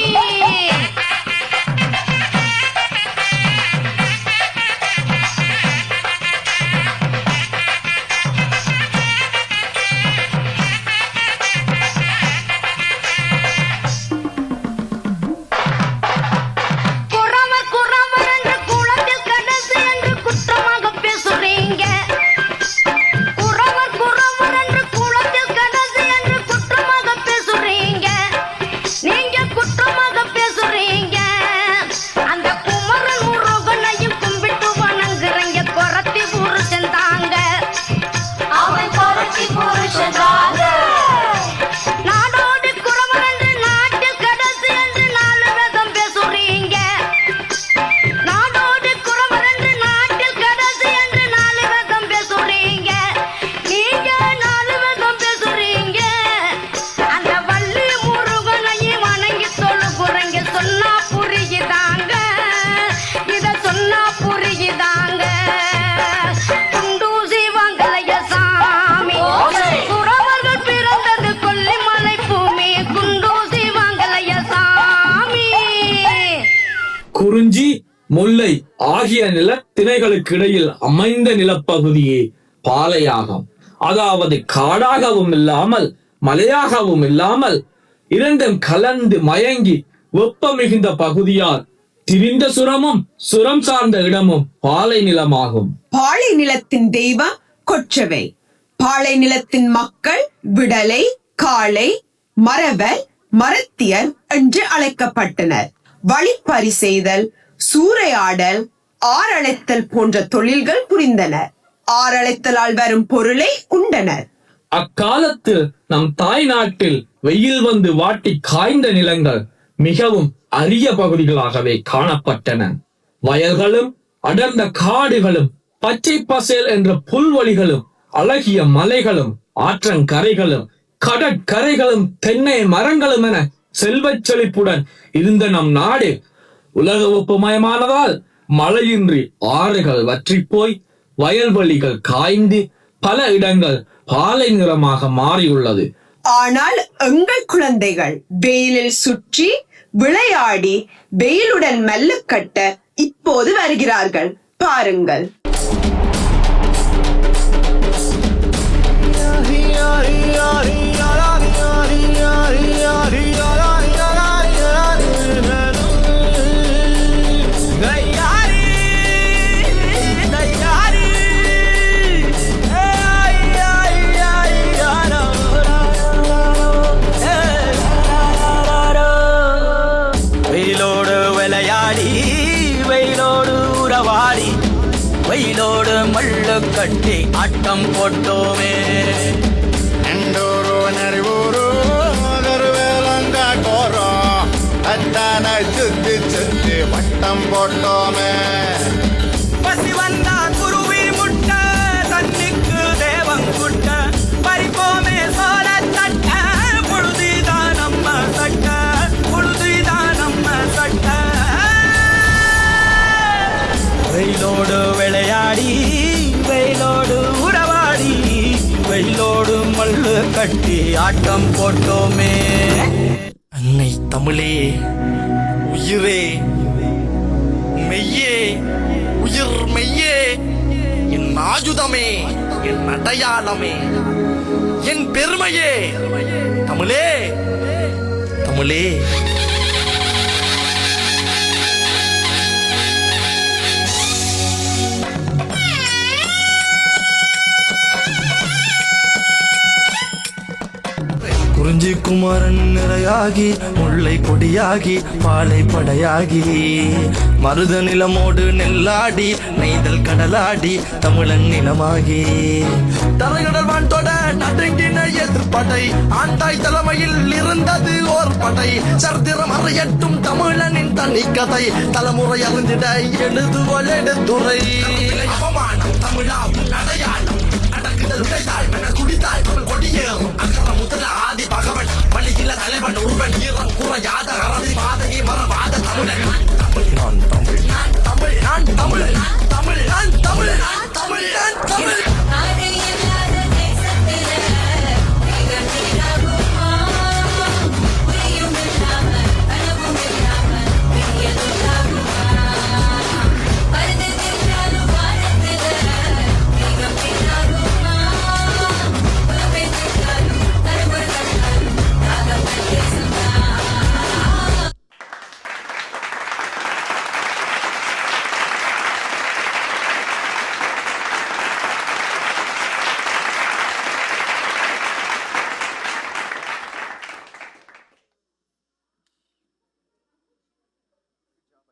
குறவர் என்று குளத்தில் கடைசி என்று குற்றமாக பேசுறீங்க. குறவர் என்று குளத்தில் கடைசி என்று குற்றமாக பேசுறீங்க. நீங்க குற்றமாக பேசுறீங்க. அந்த குமரன் முருகனையும் கும்பிட்டு வணங்குறீங்க. குறத்தி புருஷன் தாங்க. அவன் குறத்தி புருஷன் தாங்க. நாடோடு குறவர் என்று நாட்டில் கடைசி என்று 4 வேதம் பேசுறீங்க. நாடோடு குறவர் என்று நாட்டில் கடைசி என்று 4 வேதம் பேசுறீங்க. நீங்க 4 வேதம் பேசுறீங்க. அந்த வள்ளி முருகனையும் வணங்கி தொழுகுறீங்க. சொன்னா புரியுதாங்க. இத சொன்னா புரியுதாங்க. குண்டூசி வாங்கலைய சாமி. குறவர்கள் பிறந்தது கொல்லிமலை பூமி. குண்டூசி வாங்கலைய சாமி. குறிஞ்சி, முல்லை ஆகிய நில திணைகளுக்கு இடையில் அமைந்த நிலப்பகுதியே பாலையாகும். அதாவது காடாகவும் இல்லாமல் மலையாகவும் இல்லாமல் இரண்டும் கலந்து மயங்கி வெப்ப மிகுந்த பகுதியால் திரிந்த சுரமும் சுரம் சார்ந்த இடமும் பாலை நிலமாகும். பாலை நிலத்தின் தெய்வம் கொற்றவை. பாலை நிலத்தின் மக்கள் விடலை, காளை, மரவர், மரத்தியர் என்று அழைக்கப்பட்டனர். வழிப்பறி செய்தல், சூறையாடல், ஆறழைத்தல் போன்ற தொழில்கள் புரிந்தனர். ஆறழைத்தலால் வரும் பொருளை உண்டனர். அக்காலத்தில் நம் தாய் நாட்டில் வெயில் வந்து வாட்டி காய்ந்த நிலங்கள் மிகவும் அரிய பகுதிகளாகவே காணப்பட்டன. வயல்களும் அடர்ந்த காடுகளும் பச்சை பசேல் என்ற புல்வெளிகளும் அழகிய மலைகளும் ஆற்றங்கரைகளும் கடற்கரைகளும் தென்னை மரங்களும் என செல்வச் செழிப்புடன் இருந்த நம் நாடு உலக வெப்பமயமானதால் மழையின்றி ஆறுகள் வற்றிப்போய் வயல்வெளிகள் காய்ந்து பல இடங்கள் பாலை நிறமாக மாறியுள்ளது. ஆனால் எங்கள் குழந்தைகள் வெயிலில் சுற்றி விளையாடி வெயிலுடன் மல்லுக்கட்ட இப்போது வருகிறார்கள். பாருங்கள். வெயிலோடு விளையாடி வெயிலோடு உறவாடி வெயிலோடு மல்லு கட்டி ஆட்டம் போட்டோமே. சுத்தி சுத்தி வட்டம் போட்டோமே. பசி வந்தா குருவி முட்ட தண்ணிக்கு தேவங்குட்ட பறிப்போமே சோழ தட்ட பொழுதுதான் நம்ம சட்ட பொழுதுதான் நம்ம சட்ட. வெயிலோடு விளையாடி வெயிலோடு உறவாடி வெயிலோடு மல்லு கட்டி ஆட்டம் போட்டோமே. அன்னை தமிழே, உயிரே மெய்யே, உயிர் மெய்யே, என் ஆயுதமே, என் அடையாளமே, என் பெருமையே, தமிழே தமிழே. குறிஞ்சி குமரன் நிறையாகி முல்லை கொடியாகி பாலை படையாகி மருத நிலமோடு நெல்லாடி நெய்தல் கடலாடி தமிழன் நிலமாகி தரைகடல்வான் தொட நடுங்கின எதிர்ப்படை ஆண்டாய் தலைமையில் இருந்தது ஓர் படை. சரித்திரம் அறையட்டும் தமிழனின் தனி கதை தலைமுறை அறிந்திட எழுதுகோல் எடுத்துரை. அவமானம் தமிழாவும் அடையாளம் அடக்குதல் உடைத்தாய் மன குடித்தாய் தமிழ் கொடியேறும் அகர முதல ஆதி பகவன் வழியில தலைவன் ஒருவன் ஈரம் குறையாத